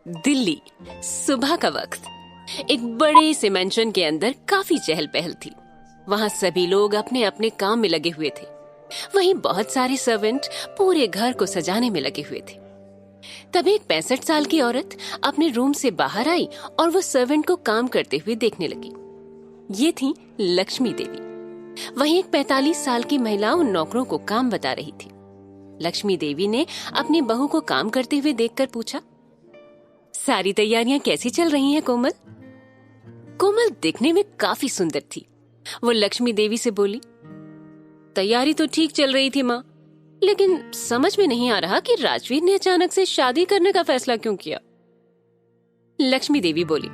दिल्ली, सुबह का वक्त। एक बड़े से मेंशन के अंदर काफी चहल पहल थी। वहां सभी लोग अपने अपने काम में लगे हुए थे। वहीं बहुत सारे सर्वेंट पूरे घर को सजाने में लगे हुए थे। तभी एक 65 साल की औरत अपने रूम से बाहर आई और वो सर्वेंट को काम करते हुए देखने लगी। ये थी लक्ष्मी देवी। वहीं एक 45 साल की महिला उन नौकरों को काम बता रही थी। लक्ष्मी देवी ने अपनी बहू को काम करते हुए देखकर पूछा, सारी तैयारियां कैसी चल रही हैं कोमल? कोमल दिखने में काफी सुंदर थी। वो लक्ष्मी देवी से बोली, तैयारी तो ठीक चल रही थी माँ, लेकिन समझ में नहीं आ रहा कि राजवीर ने अचानक से शादी करने का फैसला क्यों किया। लक्ष्मी देवी बोली,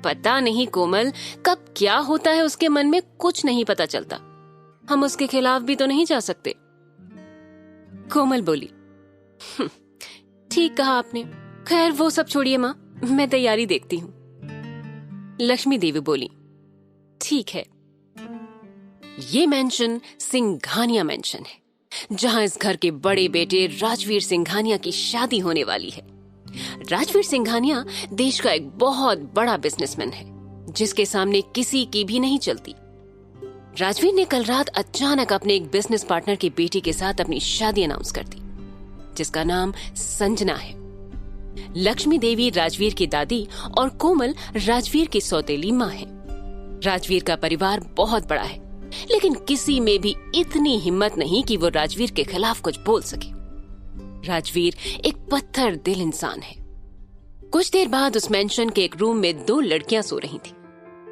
पता नहीं कोमल, कब क्या होता है उसके मन में कुछ नहीं पता चलता। हम उसके खिलाफ भी तो नहीं जा सकते। कोमल बोली, ठीक कहा आपने। खैर वो सब छोड़िए माँ, मैं तैयारी देखती हूँ। लक्ष्मी देवी बोली, ठीक है। ये मेंशन सिंघानिया मेंशन है, जहां इस घर के बड़े बेटे राजवीर सिंघानिया की शादी होने वाली है। राजवीर सिंघानिया देश का एक बहुत बड़ा बिजनेसमैन है, जिसके सामने किसी की भी नहीं चलती। राजवीर ने कल रात अचानक अपने एक बिजनेस पार्टनर की बेटी के साथ अपनी शादी अनाउंस कर दी, जिसका नाम संजना है। लक्ष्मी देवी राजवीर की दादी और कोमल राजवीर की सौतेली माँ है। राजवीर का परिवार बहुत बड़ा है, लेकिन किसी में भी इतनी हिम्मत नहीं कि वो राजवीर के खिलाफ कुछ बोल सके। राजवीर एक पत्थर दिल इंसान है। कुछ देर बाद उस मेंशन के एक रूम में 2 लड़कियां सो रही थी।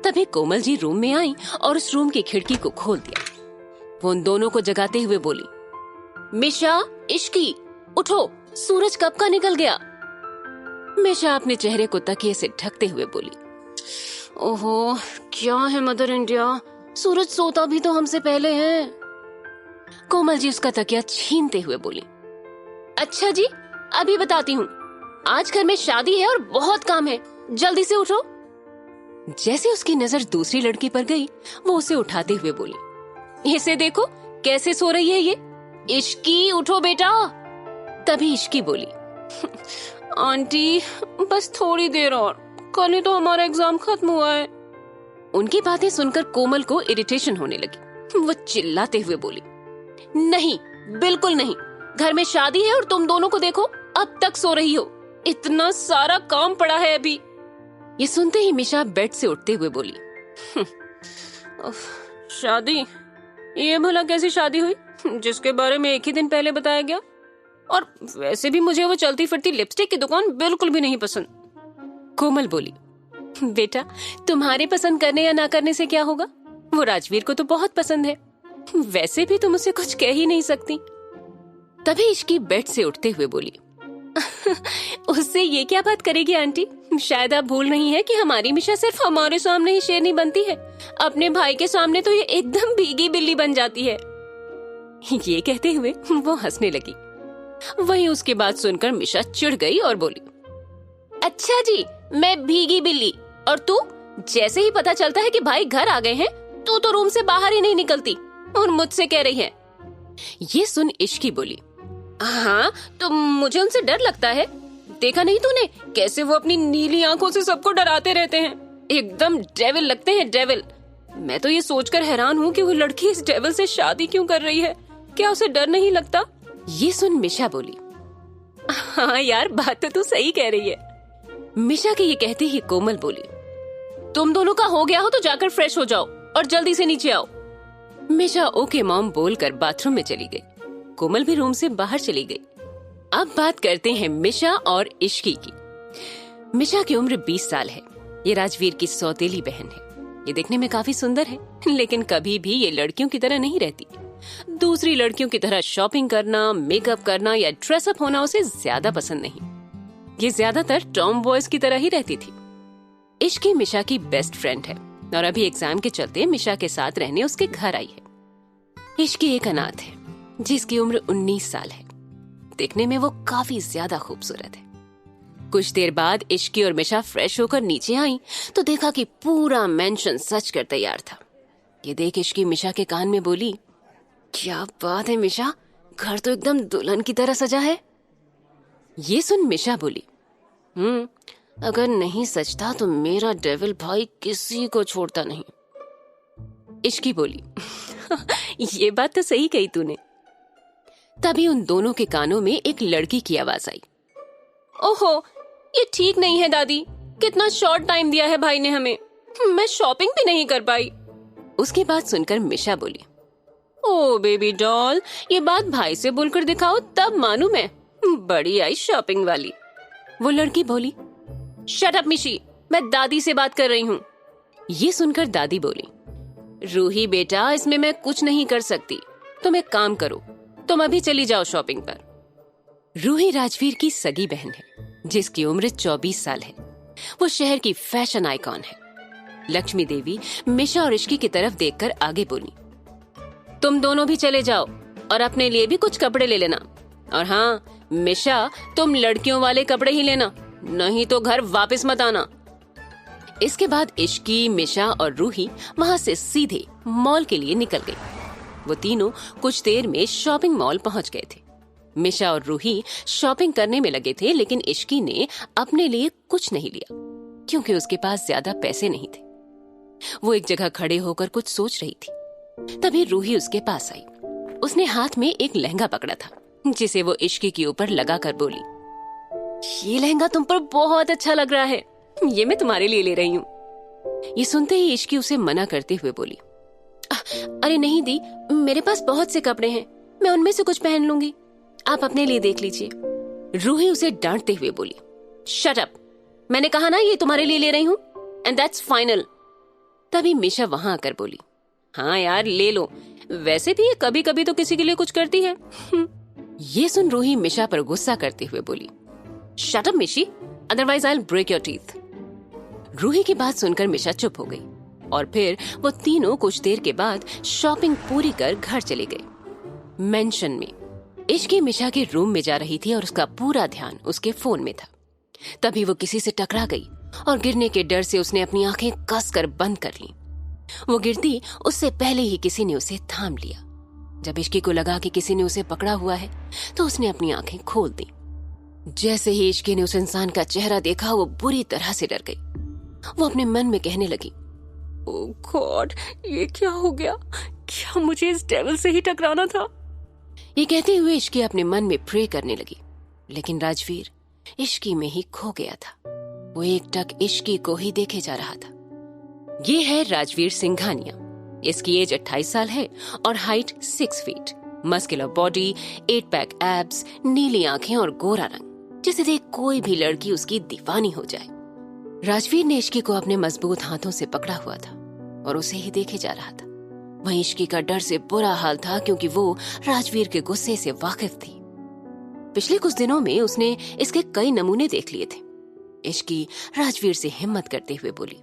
तभी कोमल जी रूम में आई और उस रूम की खिड़की को खोल दिया। वो उन दोनों को जगाते हुए बोली, मिशा, इश्की, उठो, सूरज कब का निकल गया। मिशा अपने चेहरे को तकिए से ढकते हुए बोली, ओहो, क्या है मदर इंडिया, सूरज सोता भी तो हमसे पहले है। कोमल जी उसका तकिया छीनते हुए बोली, अच्छा जी, अभी बताती हूँ। आज घर में शादी है और बहुत काम है, जल्दी से उठो। जैसे उसकी नजर दूसरी लड़की पर गई, वो उसे उठाते हुए बोली, इसे देखो कैसे सो रही है ये। इश्की, उठो बेटा। तभी इश्की बोली, आंटी बस थोड़ी देर और, कल ही तो हमारा एग्जाम खत्म हुआ है। उनकी बातें सुनकर कोमल को इरिटेशन होने लगी। वो चिल्लाते हुए बोली, नहीं, बिल्कुल नहीं, घर में शादी है और तुम दोनों को देखो अब तक सो रही हो, इतना सारा काम पड़ा है अभी। ये सुनते ही मिशा बेड से उठते हुए बोली, शादी? ये भला कैसी शादी हुई जिसके बारे में एक ही दिन पहले बताया गया? और वैसे भी मुझे वो चलती फिरती लिपस्टिक की दुकान बिल्कुल भी नहीं पसंद। कोमल बोली, बेटा तुम्हारे पसंद करने या ना करने से क्या होगा, वो राजवीर को तो बहुत पसंद है, वैसे भी तुम उसे कुछ कह ही नहीं सकती। तभी इश्की बेड से उठते हुए बोली, उससे ये क्या बात करेगी आंटी, शायद आप भूल रही हैं कि हमारी मिशा सिर्फ हमारे सामने ही शेरनी बनती है, अपने भाई के सामने तो ये एकदम भीगी बिल्ली बन जाती है। ये कहते हुए वो हंसने लगी। वहीं उसकी बात सुनकर मिशा चिढ़ गई और बोली, अच्छा जी, मैं भीगी बिल्ली, और तू? जैसे ही पता चलता है कि भाई घर आ गए हैं, तू तो रूम से बाहर ही नहीं निकलती और मुझसे कह रही है। ये सुन इश्की बोली, हाँ तो मुझे उनसे डर लगता है, देखा नहीं तूने कैसे वो अपनी नीली आंखों से सबको डराते रहते हैं, एकदम डेविल लगते हैं, डेविल। मैं तो ये सोचकर हैरान हूँ कि वो लड़की इस डेविल से शादी क्यों कर रही है, क्या उसे डर नहीं लगता? ये सुन मिशा बोली, हाँ यार, बात तो तू सही कह रही है। मिशा के ये कहते ही कोमल बोली, तुम दोनों का हो गया हो तो जाकर फ्रेश हो जाओ और जल्दी से नीचे आओ। मिशा ओके मॉम बोलकर बाथरूम में चली गई। कोमल भी रूम से बाहर चली गई। अब बात करते हैं मिशा और इश्की की। मिशा की उम्र 20 साल है। ये राजवीर की सौतेली बहन है। ये देखने में काफी सुंदर है, लेकिन कभी भी ये लड़कियों की तरह नहीं रहती। दूसरी लड़कियों की तरह शॉपिंग करना, मेकअप करना या ड्रेसअप होना उसे ज्यादा पसंद नहीं। ये ज्यादातर टॉम बॉयज की तरह ही रहती थी। इश्की मिशा की बेस्ट फ्रेंड है और अभी एग्जाम के चलते मिशा के साथ रहने उसके घर आई है। इश्की एक अनाथ है जिसकी उम्र 19 साल है। देखने में वो काफी ज्यादा खूबसूरत है। कुछ देर बाद इश्की और मिशा फ्रेश होकर नीचे आई तो देखा कि पूरा मेंशन सज कर तैयार था। ये देख इश्की मिशा के कान में बोली, क्या बात है मिशा, घर तो एकदम दुल्हन की तरह सजा है। ये सुन मिशा बोली, अगर नहीं सचता तो मेरा डेविल भाई किसी को छोड़ता नहीं। इश्की बोली। ये बात तो सही कही तूने। तभी उन दोनों के कानों में एक लड़की की आवाज आई। ओहो, ये ठीक नहीं है दादी, कितना शॉर्ट टाइम दिया है भाई ने हमें, मैं शॉपिंग भी नहीं कर पाई। उसकी बात सुनकर मिशा बोली, ओ बेबी डॉल, ये बात भाई से बोलकर दिखाओ तब मानू मैं, बड़ी आई शॉपिंग वाली। वो लड़की बोली, शट अप मिशी, मैं दादी से बात कर रही हूँ। ये सुनकर दादी बोली, रूही बेटा, इसमें मैं कुछ नहीं कर सकती, तुम एक काम करो, तुम अभी चली जाओ शॉपिंग पर। रूही राजवीर की सगी बहन है, जिसकी उम्र 24 साल है। वो शहर की फैशन आइकॉन है। लक्ष्मी देवी मिशा और इश्की की तरफ देखकर आगे बोली, तुम दोनों भी चले जाओ और अपने लिए भी कुछ कपड़े ले लेना। और हाँ मिशा, तुम लड़कियों वाले कपड़े ही लेना, नहीं तो घर वापस मत आना। इसके बाद इश्की, मिशा और रूही वहां से सीधे मॉल के लिए निकल गई। वो तीनों कुछ देर में शॉपिंग मॉल पहुंच गए थे। मिशा और रूही शॉपिंग करने में लगे थे, लेकिन इश्की ने अपने लिए कुछ नहीं लिया क्योंकि उसके पास ज्यादा पैसे नहीं थे। वो एक जगह खड़े होकर कुछ सोच रही थी। तभी रूही उसके पास आई। उसने हाथ में एक लहंगा पकड़ा था, जिसे वो इश्की के ऊपर लगाकर बोली, ये लहंगा तुम पर बहुत अच्छा लग रहा है, ये मैं तुम्हारे लिए ले रही हूँ। ये सुनते ही इश्की उसे मना करते हुए बोली, अरे नहीं दी, मेरे पास बहुत से कपड़े हैं, मैं उनमें से कुछ पहन लूंगी, आप अपने लिए देख लीजिए। रूही उसे डांटते हुए बोली, शट अप, मैंने कहा ना ये तुम्हारे लिए ले रही हूँ, एंड दैट्स फाइनल। तभी मिशा वहां आकर बोली, हाँ यार ले लो, वैसे भी ये कभी कभी तो किसी के लिए कुछ करती है। ये सुन रूही मिशा पर गुस्सा करते हुए बोली, shut up Mishi, otherwise I will break your teeth. Ruhi की बात सुनकर मिशा चुप हो गई और फिर वो तीनों कुछ देर के बाद शॉपिंग पूरी कर घर चले गए। मेंशन में इश्की मिशा के रूम में जा रही थी और उसका पूरा ध्यान उसके फोन में था। तभी वो किसी से टकरा गई और गिरने के डर से उसने अपनी आंखें कसकर बंद कर लीं। वो गिरती उससे पहले ही किसी ने उसे थाम लिया। जब इश्की को लगा कि किसी ने उसे पकड़ा हुआ है तो उसने अपनी आंखें खोल दी। जैसे ही इश्की ने उस इंसान का चेहरा देखा, वो बुरी तरह से डर गई। वो अपने मन में कहने लगी, ओह गॉड, ये क्या हो गया, क्या मुझे इस डेविल से ही टकराना था। ये कहते हुए इश्की अपने मन में प्रे करने लगी, लेकिन राजवीर इश्की में ही खो गया था। वो एकटक इश्की को ही देखे जा रहा था। ये है राजवीर सिंघानिया। इसकी एज 28 साल है और height 6 feet, muscular body, 8 pack abs, नीली आंखें और गोरा रंग, जिसे देख कोई भी लड़की उसकी दीवानी हो जाए। राजवीर ने इश्की को अपने मजबूत हाथों से पकड़ा हुआ था और उसे ही देखे जा रहा था। वहीं इश्की का डर से बुरा हाल था क्योंकि वो राजवीर के गुस्से से वाकिफ थी। पिछले कुछ दिनों में उसने इसके कई नमूने देख लिए थे। इश्की राजवीर से हिम्मत करते हुए बोली,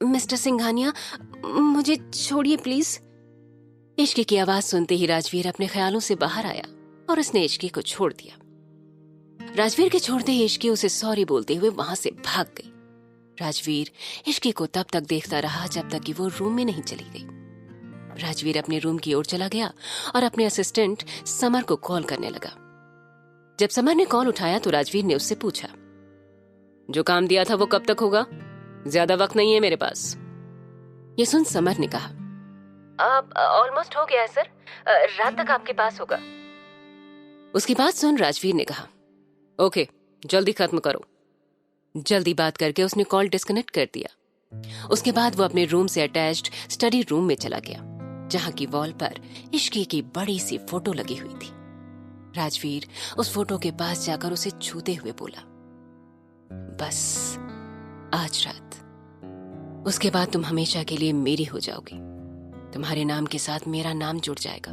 मिस्टर सिंघानिया, मुझे छोड़िए प्लीज। इश्की की आवाज सुनते ही राजवीर अपने ख्यालों से बाहर आया और उसने इश्की को छोड़ दिया। राजवीर के छोड़ते ही इश्की उसे सॉरी बोलते हुए वहां से भाग गई। राजवीर इश्की को तब तक देखता रहा जब तक कि वो रूम में नहीं चली गई। राजवीर अपने रूम की ओर चला गया और अपने असिस्टेंट समर को कॉल करने लगा। जब समर ने कॉल उठाया तो राजवीर ने उससे पूछा, जो काम दिया था वो कब तक होगा, ज्यादा वक्त नहीं है मेरे पास। ये सुन समर ने कहा, अब ऑलमोस्ट हो गया है सर, रात तक आपके पास होगा। उसकी बात सुन राजवीर ने कहा, ओके जल्दी खत्म करो। जल्दी बात करके उसने कॉल डिस्कनेक्ट कर दिया। उसके बाद वो अपने रूम से अटैच्ड स्टडी रूम में चला गया, जहां की वॉल पर इश्की की बड़ी सी फोटो लगी हुई थी। राजवीर उस फोटो के पास जाकर उसे छूते हुए बोला, बस आज रात, उसके बाद तुम हमेशा के लिए मेरी हो जाओगी। तुम्हारे नाम के साथ मेरा नाम जुड़ जाएगा।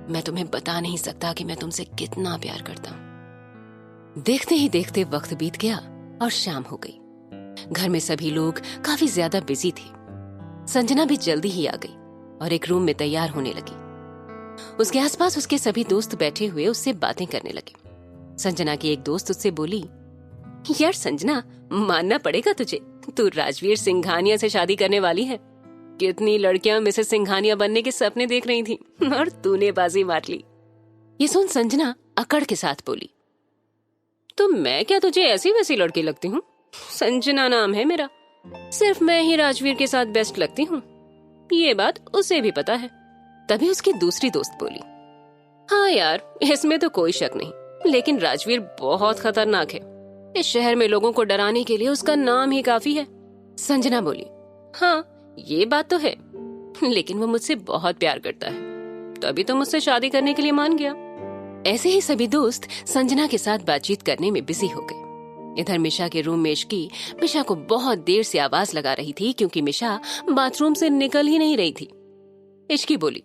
मैं तुम्हें बता नहीं सकता कि मैं तुमसे कितना प्यार करता हूं। देखते ही देखते वक्त बीत गया और शाम हो गई। घर में सभी लोग काफी ज्यादा बिजी थे। संजना भी जल्दी ही आ गई और एक रूम में तैयार होने लगी। उसके आसपास उसके सभी दोस्त बैठे हुए उससे बातें करने लगे। संजना की एक दोस्त उससे बोली, यार संजना, मानना पड़ेगा तुझे, तू राजवीर सिंघानिया से शादी करने वाली है। कितनी लड़कियां मिसेस सिंघानिया बनने के सपने देख रही थी और तूने बाजी मार ली। ये सुन संजना अकड़ के साथ बोली, तो मैं क्या तुझे ऐसी वैसी लड़की लगती हूँ? संजना नाम है मेरा। सिर्फ मैं ही राजवीर के साथ बेस्ट लगती हूँ, ये बात उसे भी पता है। तभी उसकी दूसरी दोस्त बोली, हाँ यार, इसमें तो कोई शक नहीं, लेकिन राजवीर बहुत खतरनाक है। इस शहर में लोगों को डराने के लिए उसका नाम ही काफी है। संजना बोली, हाँ ये बात तो है, लेकिन वो मुझसे बहुत प्यार करता है, तभी तो मुझसे शादी करने के लिए मान गया। ऐसे ही सभी दोस्त संजना के साथ बातचीत करने में बिजी हो गए। इधर मिशा के रूम में इश्की मिशा को बहुत देर से आवाज लगा रही थी, क्योंकि मिशा बाथरूम से निकल ही नहीं रही थी। इश्की बोली,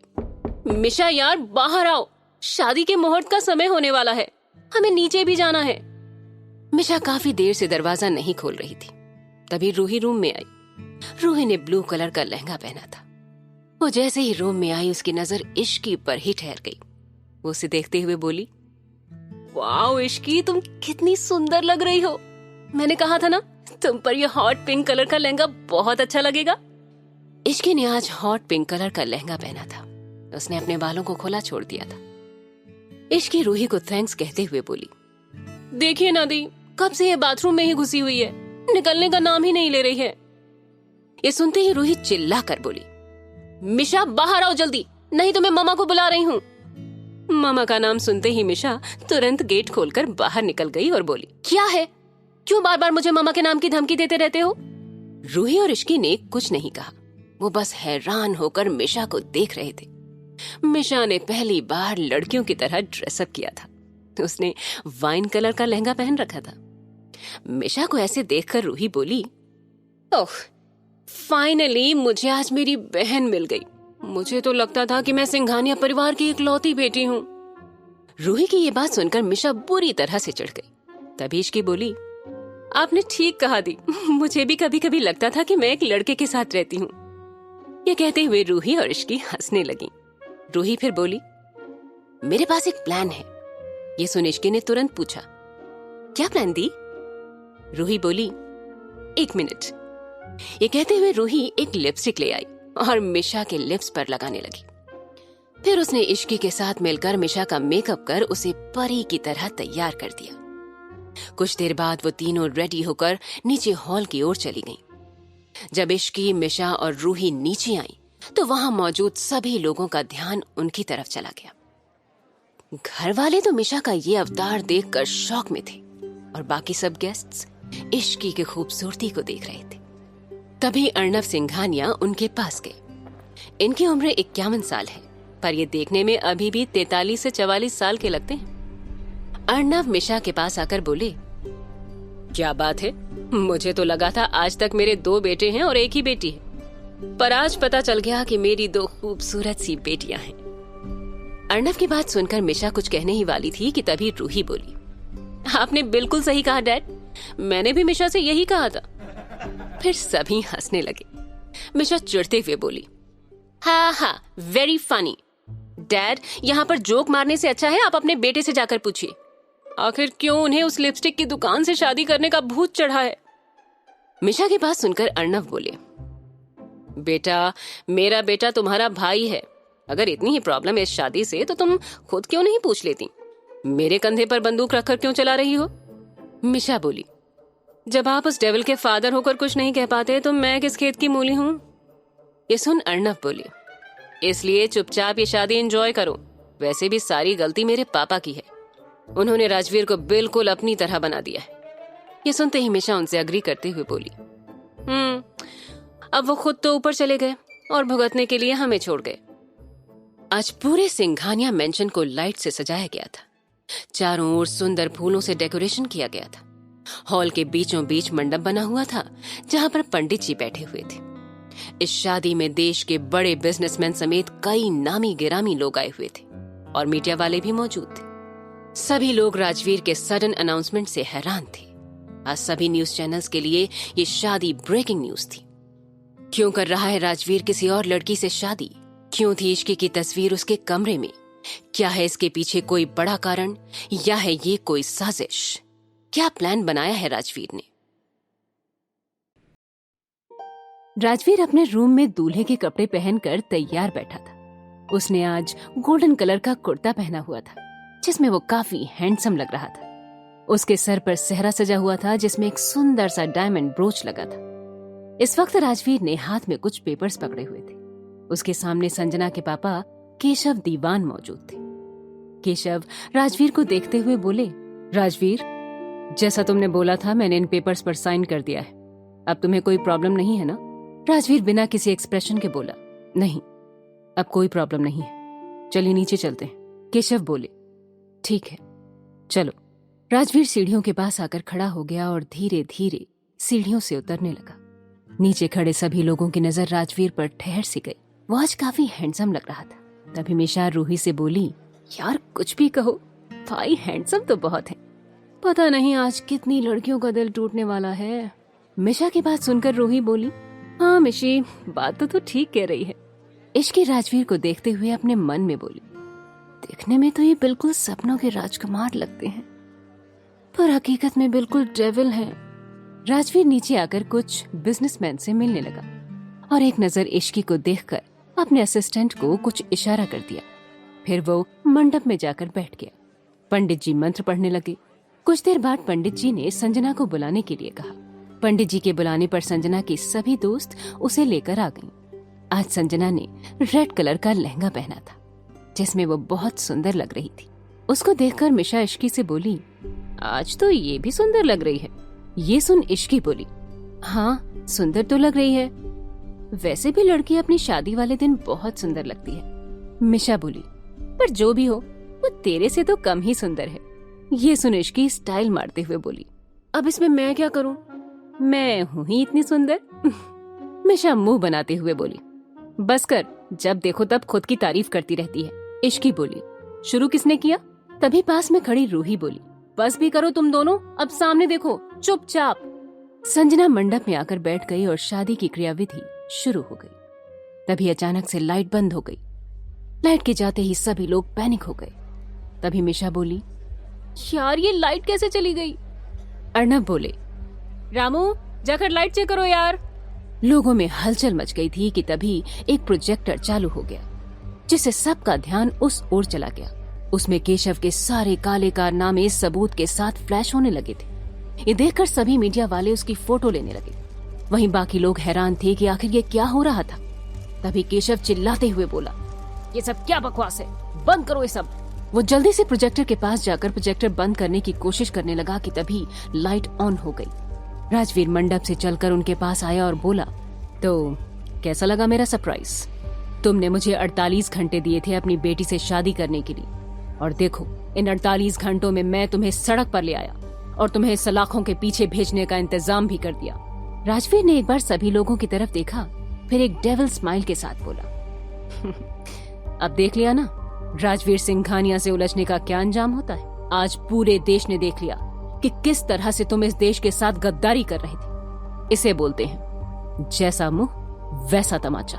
मिशा यार बाहर आओ, शादी के मुहूर्त का समय होने वाला है, हमें नीचे भी जाना है। मिशा काफी देर से दरवाजा नहीं खोल रही थी। तभी रूही रूम में आई। रूही ने ब्लू कलर का लहंगा पहना था। वो जैसे ही रूम में आई, उसकी नजर इश्की पर ही ठहर गई। वो उसे देखते हुए बोली, वाओ इश्की, तुम कितनी सुंदर लग रही हो। मैंने कहा था ना, तुम पर ये हॉट पिंक कलर का लहंगा बहुत अच्छा लगेगा। इश्की ने आज हॉट पिंक कलर का लहंगा पहना था। उसने अपने बालों को खुला छोड़ दिया था। इश्की रूही को थैंक्स कहते हुए बोली, देखिए नादी, कब से ये बाथरूम में ही घुसी हुई है, निकलने का नाम ही नहीं ले रही है। ये सुनते ही रूही चिल्ला कर बोली, मिशा बाहर आओ जल्दी, नहीं तो मैं मामा को बुला रही हूँ। मामा का नाम सुनते ही मिशा तुरंत गेट खोलकर बाहर निकल गई और बोली, क्या है, क्यों बार बार मुझे मामा के नाम की धमकी देते रहते हो? रूही और इश्की ने कुछ नहीं कहा। वो बस हैरान होकर मिशा को देख रहे थे। मिशा ने पहली बार लड़कियों की तरह ड्रेसअप किया था। उसने वाइन कलर का लहंगा पहन रखा था। मिशा को ऐसे देखकर रूही बोली, ओह, फाइनली मुझे आज मेरी बहन मिल गई। मुझे तो लगता था कि मैं सिंघानिया परिवार की इकलौती बेटी हूँ। रूही की ये बात सुनकर मिशा बुरी तरह से चिढ़ गई। तभी इश्की बोली, आपने ठीक कहा दी, मुझे भी कभी कभी लगता था कि मैं एक लड़के के साथ रहती हूँ। ये कहते हुए रूही और इश्की हंसने लगी। रूही फिर बोली, मेरे पास एक प्लान है। ये सुन इश्की ने तुरंत पूछा, क्या प्लान दी? रूही बोली, एक मिनट। ये कहते हुए रूही एक लिपस्टिक ले आई और मिशा के लिप्स पर लगाने लगी। फिर उसने इश्की के साथ मिलकर मिशा का मेकअप कर उसे परी की तरह तैयार कर दिया। कुछ देर बाद वो तीनों रेडी होकर नीचे हॉल की ओर चली गईं। जब इश्की, मिशा और रूही नीचे आई तो वहां मौजूद सभी लोगों का ध्यान उनकी तरफ चला गया। घर वाले तो मिशा का ये अवतार देखकर शॉक में थे और बाकी सब गेस्ट्स इश्की की खूबसूरती को देख रहे थे। तभी अर्णव सिंघानिया उनके पास गए। इनकी उम्र 51 साल है, पर ये देखने में अभी भी 43 से 44 साल के लगते हैं। अर्णव मिशा के पास आकर बोले, क्या बात है, मुझे तो लगा था आज तक मेरे 2 बेटे हैं और एक ही बेटी है, पर आज पता चल गया कि मेरी 2 खूबसूरत सी बेटियां हैं। अर्णव की बात सुनकर मिशा कुछ कहने ही वाली थी कि तभी रूही बोली, आपने बिल्कुल सही कहा डैड, मैंने भी मिशा से यही कहा था। फिर सभी हंसने लगे। मिशा चिढ़ते हुए बोली, हाँ हाँ, वेरी फनी। डैड, यहाँ पर जोक मारने से अच्छा है आप अपने बेटे से जाकर पूछिए, आखिर क्यों उन्हें उस लिपस्टिक की दुकान से शादी करने का भूत चढ़ा है। मिशा की बात सुनकर अर्णव बोले, बेटा, मेरा बेटा तुम्हारा भाई है, अगर इतनी ही प्रॉब्लम है इस शादी से तो तुम खुद क्यों नहीं पूछ लेती? मेरे कंधे पर बंदूक रखकर क्यों चला रही हो? मिशा बोली, जब आप उस डेविल के फादर होकर कुछ नहीं कह पाते तो मैं किस खेत की मूली हूँ? ये सुन अर्णव बोली, इसलिए चुपचाप ये शादी एंजॉय करो, वैसे भी सारी गलती मेरे पापा की है, उन्होंने राजवीर को बिल्कुल अपनी तरह बना दिया है। ये सुनते ही मिशा उनसे अग्री करते हुए बोली, अब वो खुद तो ऊपर चले गए और भुगतने के लिए हमें छोड़ गए। आज पूरे सिंघानिया मेंशन को लाइट से सजाया गया था। चारों ओर सुंदर फूलों से डेकोरेशन किया गया था। हॉल के बीचों बीच मंडप बना हुआ था जहां पर पंडित जी बैठे हुए थे। इस शादी में देश के बड़े बिजनेसमैन समेत कई नामी गिरामी लोग आए हुए थे और मीडिया वाले भी मौजूद थे। सभी लोग राजवीर के सडन अनाउंसमेंट से हैरान थे। आज सभी न्यूज चैनल्स के लिए ये शादी ब्रेकिंग न्यूज थी। क्यों कर रहा है राजवीर किसी और लड़की से शादी? क्यों थी इश्की की तस्वीर उसके कमरे में? क्या है इसके पीछे कोई बड़ा कारण या है ये कोई साजिश? क्या प्लान बनाया है राजवीर ने? राजवीर अपने रूम में दूल्हे के कपड़े पहनकर तैयार बैठा था। उसने आज गोल्डन कलर का कुर्ता पहना हुआ था जिसमें वो काफी हैंडसम लग रहा था। उसके सर पर सेहरा सजा हुआ था जिसमें एक सुंदर सा डायमंड ब्रोच लगा था। इस वक्त राजवीर ने हाथ में कुछ पेपर्स पकड़े हुए थे। उसके सामने संजना के पापा केशव दीवान मौजूद थे। केशव राजवीर को देखते हुए बोले, राजवीर, जैसा तुमने बोला था मैंने इन पेपर्स पर साइन कर दिया है। अब तुम्हें कोई प्रॉब्लम नहीं है ना? राजवीर बिना किसी एक्सप्रेशन के बोला, नहीं, अब कोई प्रॉब्लम नहीं है, चलिए नीचे चलते हैं। केशव बोले, ठीक है, चलो। राजवीर सीढ़ियों के पास आकर खड़ा हो गया और धीरे धीरे सीढ़ियों से उतरने लगा। नीचे खड़े सभी लोगों की नजर राजवीर पर ठहर सी गई। वो आज काफी हैंडसम लग रहा था। तभी मिशा रूही से बोली, यार कुछ भी कहो, भाई हैंडसम तो बहुत है। पता नहीं आज कितनी लड़कियों का दिल टूटने वाला है। मिशा की बात सुनकर रूही बोली, हाँ मिशी, बात तो ठीक कह रही है। इश्की राजवीर को देखते हुए अपने मन में बोली, देखने में तो ये बिल्कुल सपनों के राजकुमार लगते हैं, पर हकीकत में बिल्कुल डेविल हैं। राजवीर नीचे आकर कुछ बिजनेसमैन से मिलने लगा और एक नजर इश्की को देखकर अपने असिस्टेंट को कुछ इशारा कर दिया। फिर वो मंडप में जाकर बैठ गया। पंडित जी मंत्र पढ़ने लगे। कुछ देर बाद पंडित जी ने संजना को बुलाने के लिए कहा। पंडित जी के बुलाने पर संजना की सभी दोस्त उसे लेकर आ गईं। आज संजना ने रेड कलर का लहंगा पहना था जिसमें वो बहुत सुंदर लग रही थी। उसको देखकर मिशा इश्की से बोली, आज तो ये भी सुंदर लग रही है। ये सुन इश्की बोली, हाँ सुंदर तो लग रही है, वैसे भी लड़की अपनी शादी वाले दिन बहुत सुंदर लगती है। मिशा बोली, पर जो भी हो वो तेरे से तो कम ही सुंदर है। ये सुन इश्की स्टाइल मारते हुए बोली, अब इसमें मैं क्या करूं, मैं हूं ही इतनी सुंदर। मिशा मुंह बनाते हुए बोली, बस कर, जब देखो तब खुद की तारीफ करती रहती है। इश्की बोली, शुरू किसने किया? तभी पास में खड़ी रूही बोली, बस भी करो तुम दोनों, अब सामने देखो चुपचाप। संजना मंडप में आकर बैठ गई और शादी की क्रियाविधि शुरू हो गई। तभी अचानक से लाइट बंद हो गई। लाइट के जाते ही सभी लोग पैनिक हो गए। तभी मिशा बोली, यार ये लाइट कैसे चली गई? अर्नब बोले, रामू जाकर लाइट चेक करो यार। लोगों में हलचल मच गई थी कि तभी एक प्रोजेक्टर चालू हो गया जिससे सबका ध्यान उस ओर चला गया। उसमें केशव के सारे काले कारनामे सबूत के साथ फ्लैश होने लगे थे। ये देखकर सभी मीडिया वाले उसकी फोटो लेने लगे। वहीं बाकी लोग हैरान थे कि आखिर ये क्या हो रहा था। तभी केशव चिल्लाते हुए बोला, ये सब क्या बकवास है, बंद करो ये सब। वो जल्दी से प्रोजेक्टर के पास जाकर प्रोजेक्टर बंद करने की कोशिश करने लगा कि तभी लाइट ऑन हो गई। राजवीर मंडप से चलकर उनके पास आया और बोला, तो कैसा लगा मेरा सरप्राइज? तुमने मुझे 48 घंटे दिए थे अपनी बेटी से शादी करने के लिए, और देखो इन 48 घंटों में मैं तुम्हें सड़क पर ले आया और तुम्हें सलाखों के पीछे भेजने का इंतजाम भी कर दिया। राजवीर ने एक बार सभी लोगों की तरफ देखा, फिर एक डेविल स्माइल के साथ बोला, अब देख लिया ना राजवीर सिंघानिया से उलझने का क्या अंजाम होता है। आज पूरे देश ने देख लिया कि किस तरह से तुम इस देश के साथ गद्दारी कर रहे थे। इसे बोलते हैं जैसा मुंह वैसा तमाचा।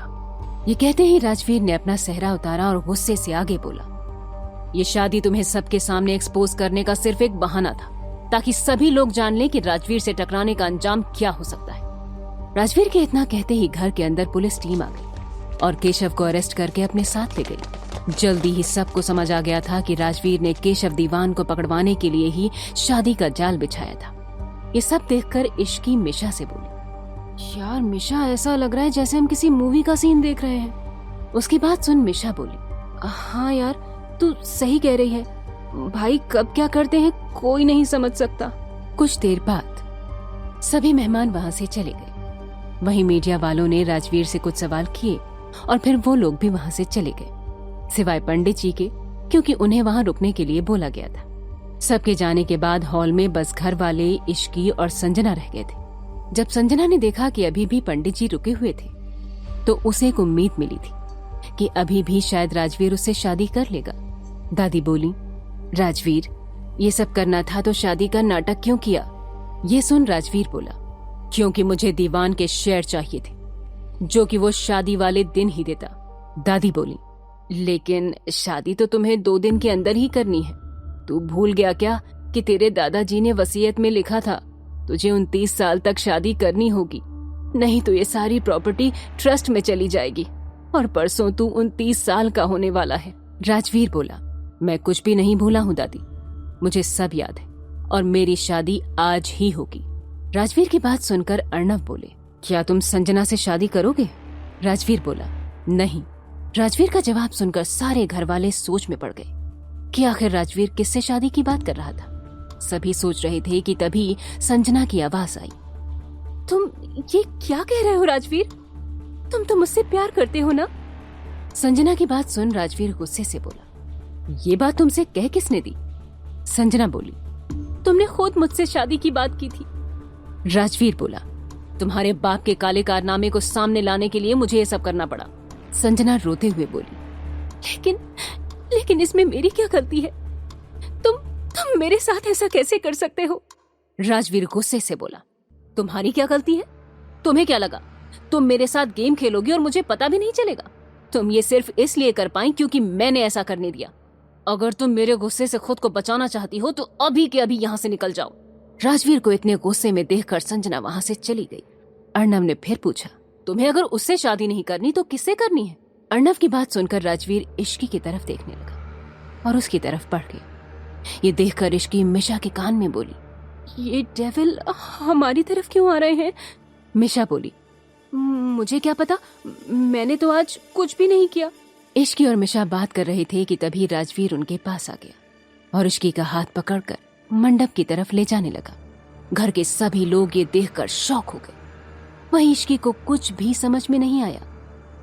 ये कहते ही राजवीर ने अपना सेहरा उतारा और गुस्से से आगे बोला, ये शादी तुम्हें सबके सामने एक्सपोज करने का सिर्फ एक बहाना था ताकि सभी लोग जान लें कि राजवीर से टकराने का अंजाम क्या हो सकता है। राजवीर के इतना कहते ही घर के अंदर पुलिस टीम आ गई और केशव को अरेस्ट करके अपने साथ ले गई। जल्दी ही सबको समझ आ गया था कि राजवीर ने केशव दीवान को पकड़वाने के लिए ही शादी का जाल बिछाया था। ये सब देखकर इश्की मिशा से बोली, यार मिशा ऐसा लग रहा है जैसे हम किसी मूवी का सीन देख रहे हैं। उसकी बात सुन मिशा बोली, हाँ यार तू सही कह रही है, भाई कब क्या करते हैं कोई नहीं समझ सकता। कुछ देर बाद सभी मेहमान वहां से चले गए। वहीं मीडिया वालों ने राजवीर से कुछ सवाल किए और फिर वो लोग भी वहां से चले गए, सिवाय पंडित जी के, क्योंकि उन्हें वहां रुकने के लिए बोला गया था। सबके जाने के बाद हॉल में बस घर वाले, इश्की और संजना रह गए थे। जब संजना ने देखा कि अभी भी पंडित जी रुके हुए थे तो उसे एक उम्मीद मिली थी कि अभी भी शायद राजवीर उससे शादी कर लेगा। दादी बोली, राजवीर ये सब करना था तो शादी का नाटक क्यों किया? ये सुन राजवीर बोला, क्योंकि मुझे दीवान के शेयर चाहिए थे जो कि वो शादी वाले दिन ही देता। दादी बोली, लेकिन शादी तो तुम्हें 2 दिन के अंदर ही करनी है। तू भूल गया क्या कि तेरे दादाजी ने वसीयत में लिखा था तुझे 29 साल तक शादी करनी होगी, नहीं तो ये सारी प्रॉपर्टी ट्रस्ट में चली जाएगी और परसों तू 29 साल का होने वाला है। राजवीर बोला, मैं कुछ भी नहीं भूला हूँ दादी, मुझे सब याद है और मेरी शादी आज ही होगी। राजवीर की बात सुनकर अर्णव बोले, क्या तुम संजना से शादी करोगे? राजवीर बोला, नहीं। राजवीर का जवाब सुनकर सारे घर वाले सोच में पड़ गए कि आखिर राजवीर किससे शादी की बात कर रहा था। सभी सोच रहे थे कि तभी संजना की आवाज आई, तुम ये क्या कह रहे हो राजवीर? तुम तो मुझसे प्यार करते हो ना? संजना की बात सुन राजवीर गुस्से से बोला, ये बात तुमसे कह किसने दी? संजना बोली, तुमने खुद मुझसे शादी की बात की थी। राजवीर बोला, तुम्हारे बाप के काले कारनामे को सामने लाने के लिए मुझे ये सब करना पड़ा। संजना रोते हुए बोली, लेकिन इसमें मेरी क्या गलती है? तुम मेरे साथ ऐसा कैसे कर सकते हो? राजवीर गुस्से से बोला, तुम्हारी क्या गलती है? तुम्हें क्या लगा तुम मेरे साथ गेम खेलोगी और मुझे पता भी नहीं चलेगा? तुम ये सिर्फ इसलिए कर पाई क्योंकि मैंने ऐसा करने दिया। अगर तुम मेरे गुस्से से खुद को बचाना चाहती हो तो अभी के अभी यहाँ से निकल जाओ। राजवीर को इतने गुस्से में देखकर संजना वहां से चली गई। अर्णव ने फिर पूछा, तुम्हें अगर उससे शादी नहीं करनी तो किससे करनी है? अर्णव की बात सुनकर राजवीर इश्की की तरफ देखने लगा और उसकी तरफ बढ़ गया। ये देखकर इश्की मिशा के कान में बोली, ये डेविल हमारी तरफ क्यों आ रहे हैं? मिशा बोली, मुझे क्या पता, मैंने तो आज कुछ भी नहीं किया। इश्की और मिशा बात कर रहे थे कि तभी राजवीर उनके पास आ गया और इश्की का हाथ पकड़कर मंडप की तरफ ले जाने लगा। घर के सभी लोग ये देखकर शॉक हो गए। वहीं इश्की को कुछ भी समझ में नहीं आया।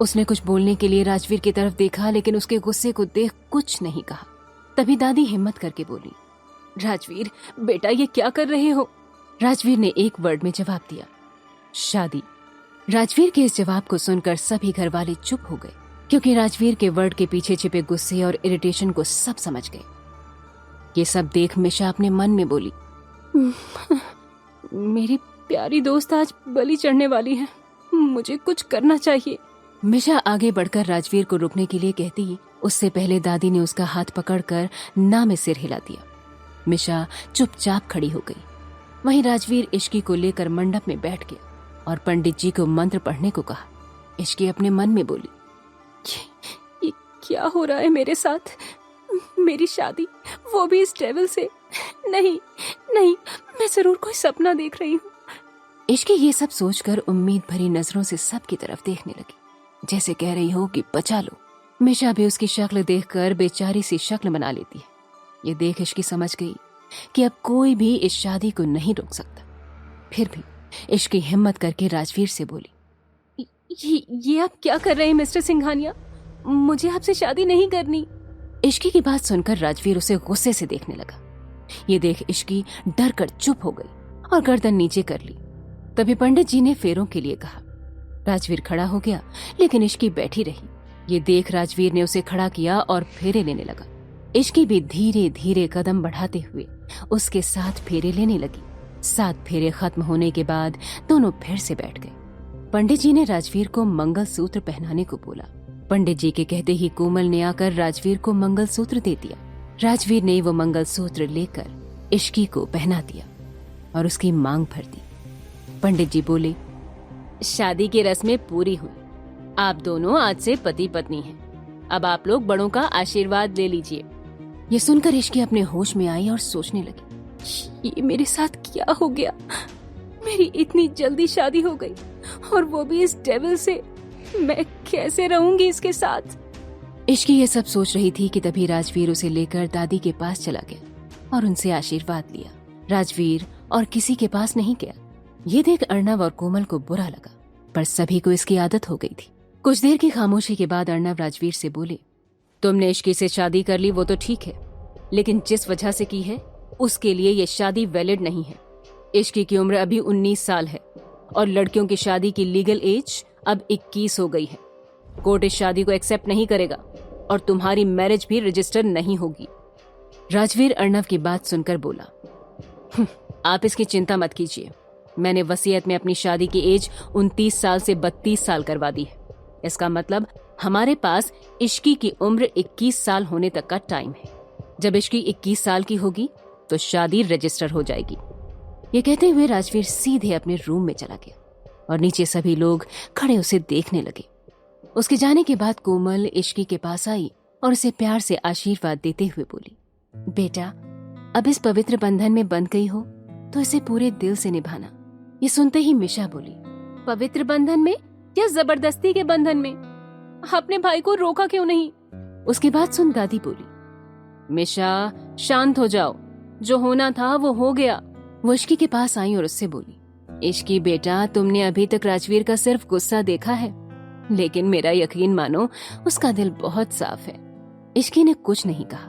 उसने कुछ बोलने के लिए राजवीर की तरफ देखा, लेकिन उसके गुस्से को देख कुछ नहीं कहा। तभी दादी हिम्मत करके बोली, राजवीर बेटा ये क्या कर रहे हो? राजवीर ने एक वर्ड में जवाब दिया, शादी। राजवीर के इस जवाब को सुनकर सभी घर वाले चुप हो गए, क्योंकि राजवीर के वर्ड के पीछे छिपे गुस्से और इरिटेशन को सब समझ गए। ये सब देख मिशा अपने मन में बोली, मेरी प्यारी दोस्त आज बलि चढ़ने वाली है, मुझे कुछ करना चाहिए। मिशा आगे बढ़कर राजवीर को रुकने के लिए कहती, उससे पहले दादी ने उसका हाथ पकड़कर ना में सिर हिला दिया। मिशा चुपचाप खड़ी हो गई। वहीं राजवीर इश्की को लेकर मंडप में बैठ गया और पंडित जी को मंत्र पढ़ने को कहा। इश्की अपने मन में बोली, ये क्या हो रहा है मेरे साथ? मेरी शादी, वो भी इस डेविल से? नहीं, मैं जरूर कोई सपना देख रही हूँ। इश्की ये सब सोचकर उम्मीद भरी नजरों से सबकी तरफ देखने लगी, जैसे कह रही हो कि बचा लो। मिशा भी उसकी शक्ल देखकर बेचारी सी शक्ल बना लेती है। ये देख इश्की समझ गई कि अब कोई भी इस शादी को नहीं रोक सकता। फिर भी इश्की हिम्मत करके राजवीर से बोली, ये आप क्या कर रहे हैं मिस्टर सिंघानिया? मुझे आपसे शादी नहीं करनी। इश्की की बात सुनकर राजवीर उसे गुस्से से देखने लगा। ये देख इश्की डर कर चुप हो गई और गर्दन नीचे कर ली। तभी पंडित जी ने फेरों के लिए कहा। राजवीर खड़ा हो गया, लेकिन इश्की बैठी रही। ये देख राजवीर ने उसे खड़ा किया और फेरे लेने लगा। इश्की भी धीरे धीरे कदम बढ़ाते हुए उसके साथ फेरे लेने लगी। 7 फेरे खत्म होने के बाद दोनों फिर से बैठ गए। पंडित जी ने राजवीर को मंगलसूत्र पहनाने को बोला। पंडित जी के कहते ही कोमल ने आकर राजवीर को मंगलसूत्र दे दिया। राजवीर ने वो मंगलसूत्र लेकर इश्की को पहना दिया और उसकी मांग भर दी। पंडित जी बोले, शादी की रस्में पूरी हुई। आप दोनों आज से पति पत्नी हैं। अब आप लोग बड़ों का आशीर्वाद ले लीजिए। ये सुनकर इश्की अपने होश में आई और सोचने लगी, ये मेरे साथ क्या हो गया? मेरी इतनी जल्दी शादी हो गई और वो भी इस डेविल से। मैं कैसे रहूंगी इसके साथ? इश्की ये सब सोच रही थी कि तभी राजवीर उसे लेकर दादी के पास चला गया और उनसे आशीर्वाद लिया। राजवीर और किसी के पास नहीं गया। ये देख अर्णव और कोमल को बुरा लगा, पर सभी को इसकी आदत हो गई थी। कुछ देर की खामोशी के बाद अर्णव राजवीर से बोले, तुमने इश्की से शादी कर ली वो तो ठीक है, लेकिन जिस वजह से की है उसके लिए ये शादी वैलिड नहीं है। इश्की की उम्र अभी 19 साल है और लड़कियों की शादी की लीगल एज अब 21 हो गई है। कोर्ट इस शादी को एक्सेप्ट नहीं करेगा और तुम्हारी मैरिज भी रजिस्टर नहीं होगी। राजवीर अर्णव की बात सुनकर बोला, आप इसकी चिंता मत कीजिए। मैंने वसीयत में अपनी शादी की एज 29 साल से 32 साल करवा दी है। इसका मतलब हमारे पास इश्की की उम्र 21 साल होने तक का टाइम है। जब इश्की 21 साल की होगी तो शादी रजिस्टर हो जाएगी। ये कहते हुए राजवीर सीधे अपने रूम में चला गया और नीचे सभी लोग खड़े उसे देखने लगे। उसके जाने के बाद कोमल इश्की के पास आई और उसे प्यार से आशीर्वाद देते हुए बोली, बेटा अब इस पवित्र बंधन में बंध गई हो तो इसे पूरे दिल से निभाना। ये सुनते ही मिशा बोली, पवित्र बंधन में या जबरदस्ती के बंधन में? अपने भाई को रोका क्यों नहीं? उसकी बात सुन दादी बोली, मिशा शांत हो जाओ, जो होना था वो हो गया। वो इश्की के पास आई और उससे बोली, इश्की बेटा, तुमने अभी तक राजवीर का सिर्फ गुस्सा देखा है, लेकिन मेरा यकीन मानो उसका दिल बहुत साफ है। इश्की ने कुछ नहीं कहा,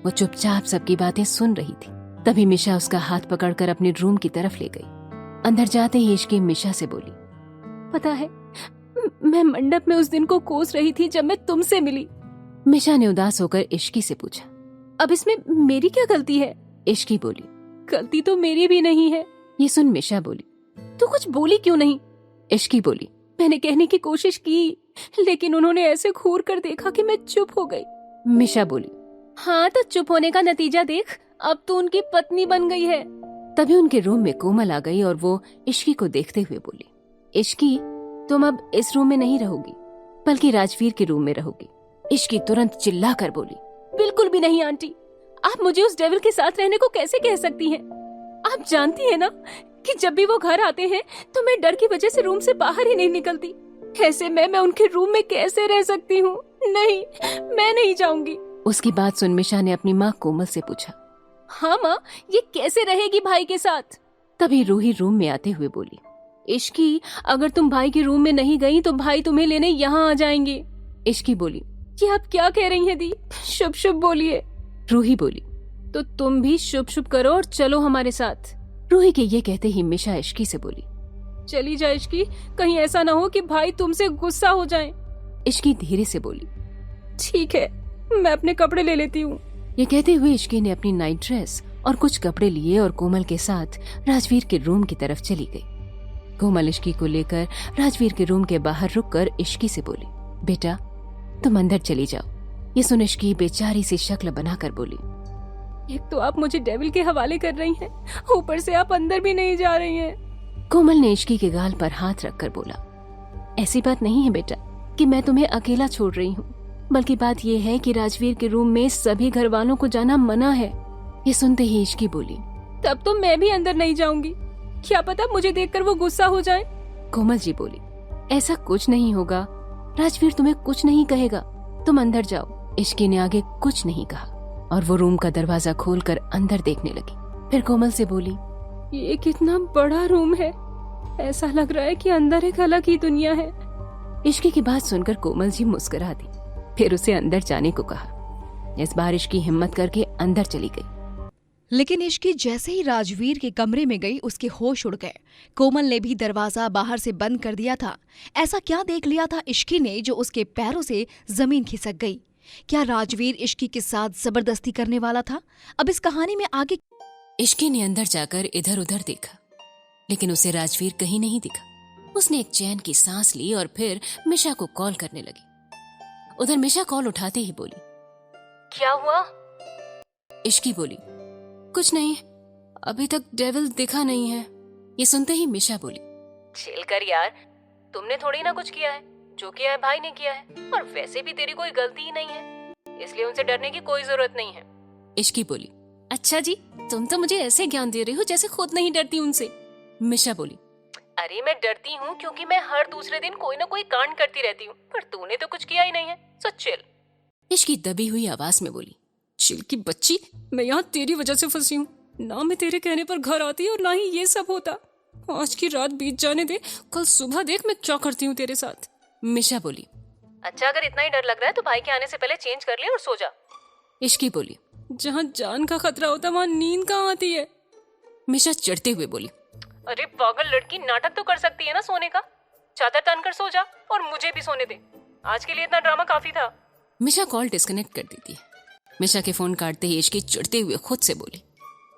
वो चुपचाप सबकी बातें सुन रही थी। तभी मिशा उसका हाथ पकड़कर अपने रूम की तरफ ले गई। अंदर जाते ही इश्की मिशा से बोली, पता है मैं मंडप में उस दिन को कोस रही थी जब मैं तुमसे मिली। मिशा ने उदास होकर इश्की से पूछा, अब इसमें मेरी क्या गलती है? इश्की बोली, गलती तो मेरी भी नहीं है। ये सुन मिशा बोली, तू कुछ बोली क्यों नहीं? इश्की बोली, मैंने कहने की कोशिश की, लेकिन उन्होंने ऐसे घूर कर देखा कि मैं चुप हो गई। मिशा बोली, हाँ तो चुप होने का नतीजा देख, अब तो उनकी पत्नी बन गई है। तभी उनके रूम में कोमल आ गई और वो इश्की को देखते हुए बोली, इश्की, तुम अब इस रूम में नहीं रहोगी, बल्कि राजवीर के रूम में रहोगी। इश्की तुरंत चिल्ला कर बोली, बिल्कुल भी नहीं आंटी, आप मुझे उस डेविल के साथ रहने को कैसे कह सकती हैं? आप जानती हैं ना कि जब भी वो घर आते हैं तो मैं डर की वजह से रूम से बाहर ही नहीं निकलती। ऐसे में मैं उनके रूम में कैसे रह सकती हूँ? नहीं, मैं नहीं जाऊंगी। उसकी बात सुन मिशा ने अपनी माँ कोमल से पूछा, हाँ माँ, ये कैसे रहेगी भाई के साथ? तभी रूही रूम में आते हुए बोली, इश्की, अगर तुम भाई के रूम में नहीं गई तो भाई तुम्हें लेने यहाँ आ जाएंगे। इश्की बोली, ये आप क्या कह रही हैं दी? शुभ शुभ बोलिए। रूही बोली, तो तुम भी शुभ शुभ करो और चलो हमारे साथ। रूही के ये कहते ही मिशा इश्की से बोली, चली जा इश्की, कहीं ऐसा ना हो कि भाई तुमसे गुस्सा हो जाए। इश्की धीरे से बोली, ठीक है, मैं अपने कपड़े ले लेती हूँ। ये कहते हुए इश्की ने अपनी नाइट ड्रेस और कुछ कपड़े लिए और कोमल के साथ राजवीर के रूम की तरफ चली गई। कोमल इश्की को लेकर राजवीर के रूम के बाहर रुककर इश्की से बोली, बेटा तुम अंदर चली जाओ। ये सुन इश्की बेचारी सी शक्ल बनाकर बोली, एक तो आप मुझे डेविल के हवाले कर रही हैं, ऊपर से आप अंदर भी नहीं जा रही हैं। कोमल ने इश्की के गाल पर हाथ रखकर बोला, ऐसी बात नहीं है बेटा कि मैं तुम्हें अकेला छोड़ रही हूँ, बल्कि बात यह है कि राजवीर के रूम में सभी घर वालों को जाना मना है। ये सुनते ही इश्की बोली, तब तो मैं भी अंदर नहीं जाऊंगी, क्या पता मुझे देखकर वो गुस्सा हो जाए। कोमल जी बोली, ऐसा कुछ नहीं होगा, राजवीर तुम्हें कुछ नहीं कहेगा, तुम अंदर जाओ। इश्की ने आगे कुछ नहीं कहा और वो रूम का दरवाजा खोलकर अंदर देखने लगी। फिर कोमल से बोली, ये कितना बड़ा रूम है, ऐसा लग रहा है कि अंदर एक अलग ही दुनिया है। इश्की की बात सुनकर कोमल जी मुस्कुरा दी, फिर उसे अंदर जाने को कहा। इस बार इश्की हिम्मत करके अंदर चली गई। लेकिन इश्की जैसे ही राजवीर के कमरे में गई उसके होश उड़ गए। कोमल ने भी दरवाजा बाहर से बंद कर दिया था। ऐसा क्या देख लिया था इश्की ने जो उसके पैरों से जमीन खिसक गई? क्या राजवीर इश्की के साथ जबरदस्ती करने वाला था? अब इस कहानी में आगे। इश्की ने अंदर जाकर इधर उधर देखा, लेकिन उसे राजवीर कहीं नहीं दिखा। उसने एक चैन की सांस ली और फिर मिशा को कॉल करने लगी। उधर मिशा कॉल उठाते ही बोली, क्या हुआ? इश्की बोली, कुछ नहीं, अभी तक डेविल दिखा नहीं है। ये सुनते ही मिशा बोली, चिल कर यार, तुमने थोड़ी ना कुछ किया है, जो किया है भाई ने किया है, और वैसे भी तेरी कोई गलती ही नहीं है, इसलिए उनसे डरने की कोई जरूरत नहीं है। इश्की बोली, अच्छा जी, तुम तो मुझे ऐसे ज्ञान दे रही हो जैसे खुद नहीं डरती उनसे। मिशा बोली, अरे मैं डरती हूँ क्योंकि मैं हर दूसरे दिन कोई ना कोई कांड करती रहती हूँ, पर तूने तो कुछ किया ही नहीं है, सो चिल। इश्की दबी हुई आवाज में बोली, चिल की बच्ची, मैं यहाँ तेरी वजह से फंसी हूँ, ना मैं तेरे कहने पर घर आती और ना ही ये सब होता। आज की रात बीत जाने दे, कल सुबह देख मैं क्या करती हूँ तेरे साथ। मिशा बोली, अच्छा अगर इतना ही डर लग रहा है तो भाई के आने से पहले चेंज कर ले और सो जा। इश्की बोली, जहाँ जान का खतरा होता वहाँ नींद कहाँ आती है। मिशा चिढ़ते हुए बोली, अरे पागल लड़की, नाटक तो कर सकती है ना सोने का, चादर तान कर सो जा और मुझे भी सोने दे, आज के लिए इतना ड्रामा काफी था। मिशा कॉल डिस्कनेक्ट कर देती है। मिशा के फोन काटते ही इश्की चिढ़ते हुए खुद से बोली,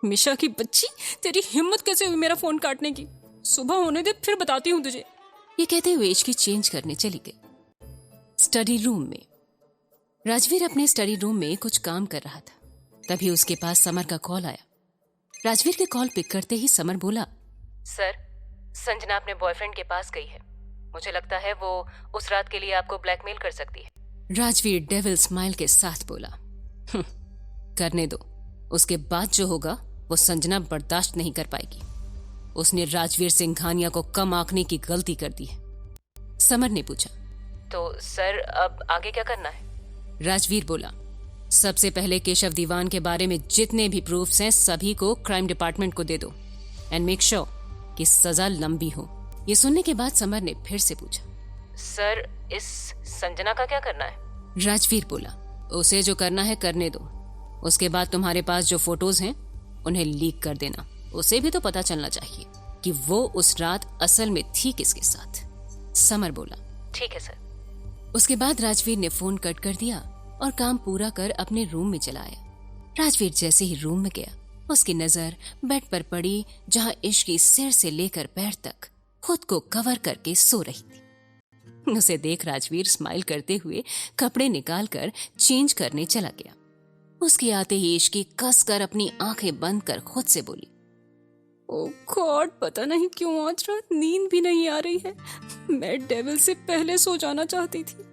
मिशा की बच्ची, तेरी हिम्मत कैसे हुई मेरा फोन काटने की, सुबह होने दे फिर बताती हूँ तुझे। ये कहते हुए इश्की चेंज करने चली गई। स्टडी रूम में राजवीर अपने स्टडी रूम में कुछ काम कर रहा था, तभी उसके पास समर का कॉल आया। राजवीर के कॉल पिक करते ही समर बोला, सर, संजना अपने बॉयफ्रेंड के पास गई है, मुझे लगता है वो उस रात के लिए आपको ब्लैकमेल कर सकती है। राजवीर डेविल स्माइल के साथ बोला, करने दो, उसके बाद जो होगा वो संजना बर्दाश्त नहीं कर पाएगी। उसने राजवीर सिंघानिया को कम आंकने की गलती कर दी है। समर ने पूछा, तो सर अब आगे क्या करना है? राजवीर बोला, सबसे पहले केशव दीवान के बारे में जितने भी प्रूफ्स हैं सभी को क्राइम डिपार्टमेंट को दे दो एंड मेक श्योर कि सजा लंबी हो। ये सुनने के बाद समर ने फिर से पूछा, सर इस संजना का क्या करना है? राजवीर बोला, उसे जो करना है करने दो। उसके बाद तुम्हारे पास जो फोटोज हैं उन्हें लीक कर देना। उसे भी तो पता चलना चाहिए कि वो उस रात असल में थी किसके साथ। समर बोला, ठीक है सर। उसके बाद राजवीर ने फोन कट कर दिया और काम पूरा कर अपने रूम में चला आया। राजवीर जैसे ही रूम में गया उसकी नजर बेड पर पड़ी जहां इश्की सिर से लेकर पैर तक खुद को कवर करके सो रही थी। उसे देख राजवीर स्माइल करते हुए कपड़े निकालकर चेंज करने चला गया। उसके आते ही इश्की कसकर अपनी आंखें बंद कर खुद से बोली, ओह गॉड, पता नहीं क्यों आज रात नींद भी नहीं आ रही है। मैं डेविल से पहले सो जाना चाहती थी।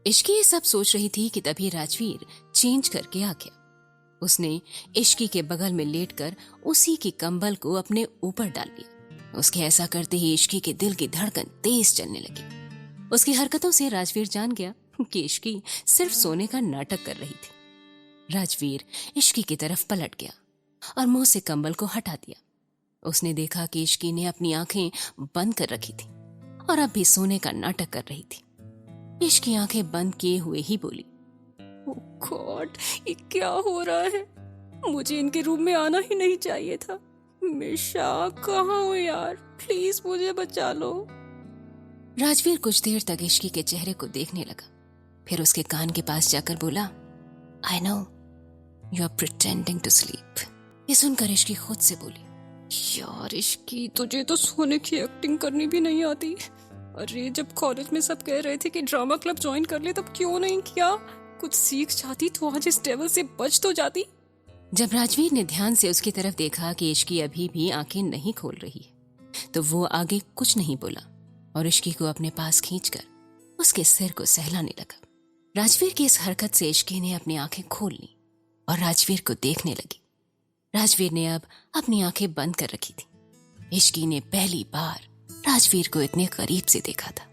इश्की ये सब सोच रही थी कि तभी राजवीर चेंज करके आ गया। उसने इश्की के बगल में लेटकर उसी की कंबल को अपने ऊपर डाल लिया। उसके ऐसा करते ही इश्की के दिल की धड़कन तेज चलने लगी। उसकी हरकतों से राजवीर जान गया कि इश्की सिर्फ सोने का नाटक कर रही थी। राजवीर इश्की की तरफ पलट गया और मुंह से कंबल को हटा दिया। उसने देखा कि इश्की ने अपनी आंखें बंद कर रखी थी और अब भी सोने का नाटक कर रही थी। इश्की आंखें बंद किए हुए ही बोली, ओह गॉड, ये क्या हो रहा है? मुझे इनके रूम में आना ही नहीं चाहिए था। मिशा, कहाँ हो यार? प्लीज मुझे बचा लो। राजवीर कुछ देर तक इश्की के चेहरे को देखने लगा, फिर उसके कान के पास जाकर बोला, I know you are pretending to sleep. ये सुनकर इश्की खुद से बोली, यार इश्की, तुझे तो सोने की एक्टिंग करनी भी नहीं आती। अरे जब कॉलेज में सब कह रहे थे कि ड्रामा क्लब ज्वाइन कर ले तब क्यों नहीं किया? कुछ सीख जाती तो आज इस डेविल से बच तो जाती। जब राजवीर ने ध्यान से उसकी तरफ देखा कि इश्की अभी भी आंखें नहीं खोल रही है तो वो आगे कुछ नहीं बोला और इश्की को अपने पास खींचकर उसके सिर को सहलाने लगा। राजवीर की इस हरकत से इश्की ने अपनी आंखें खोल ली और राजवीर को देखने लगी। राजवीर ने अब अपनी आंखें बंद कर रखी थी। इश्की ने पहली बार राजवीर को इतने करीब से देखा था।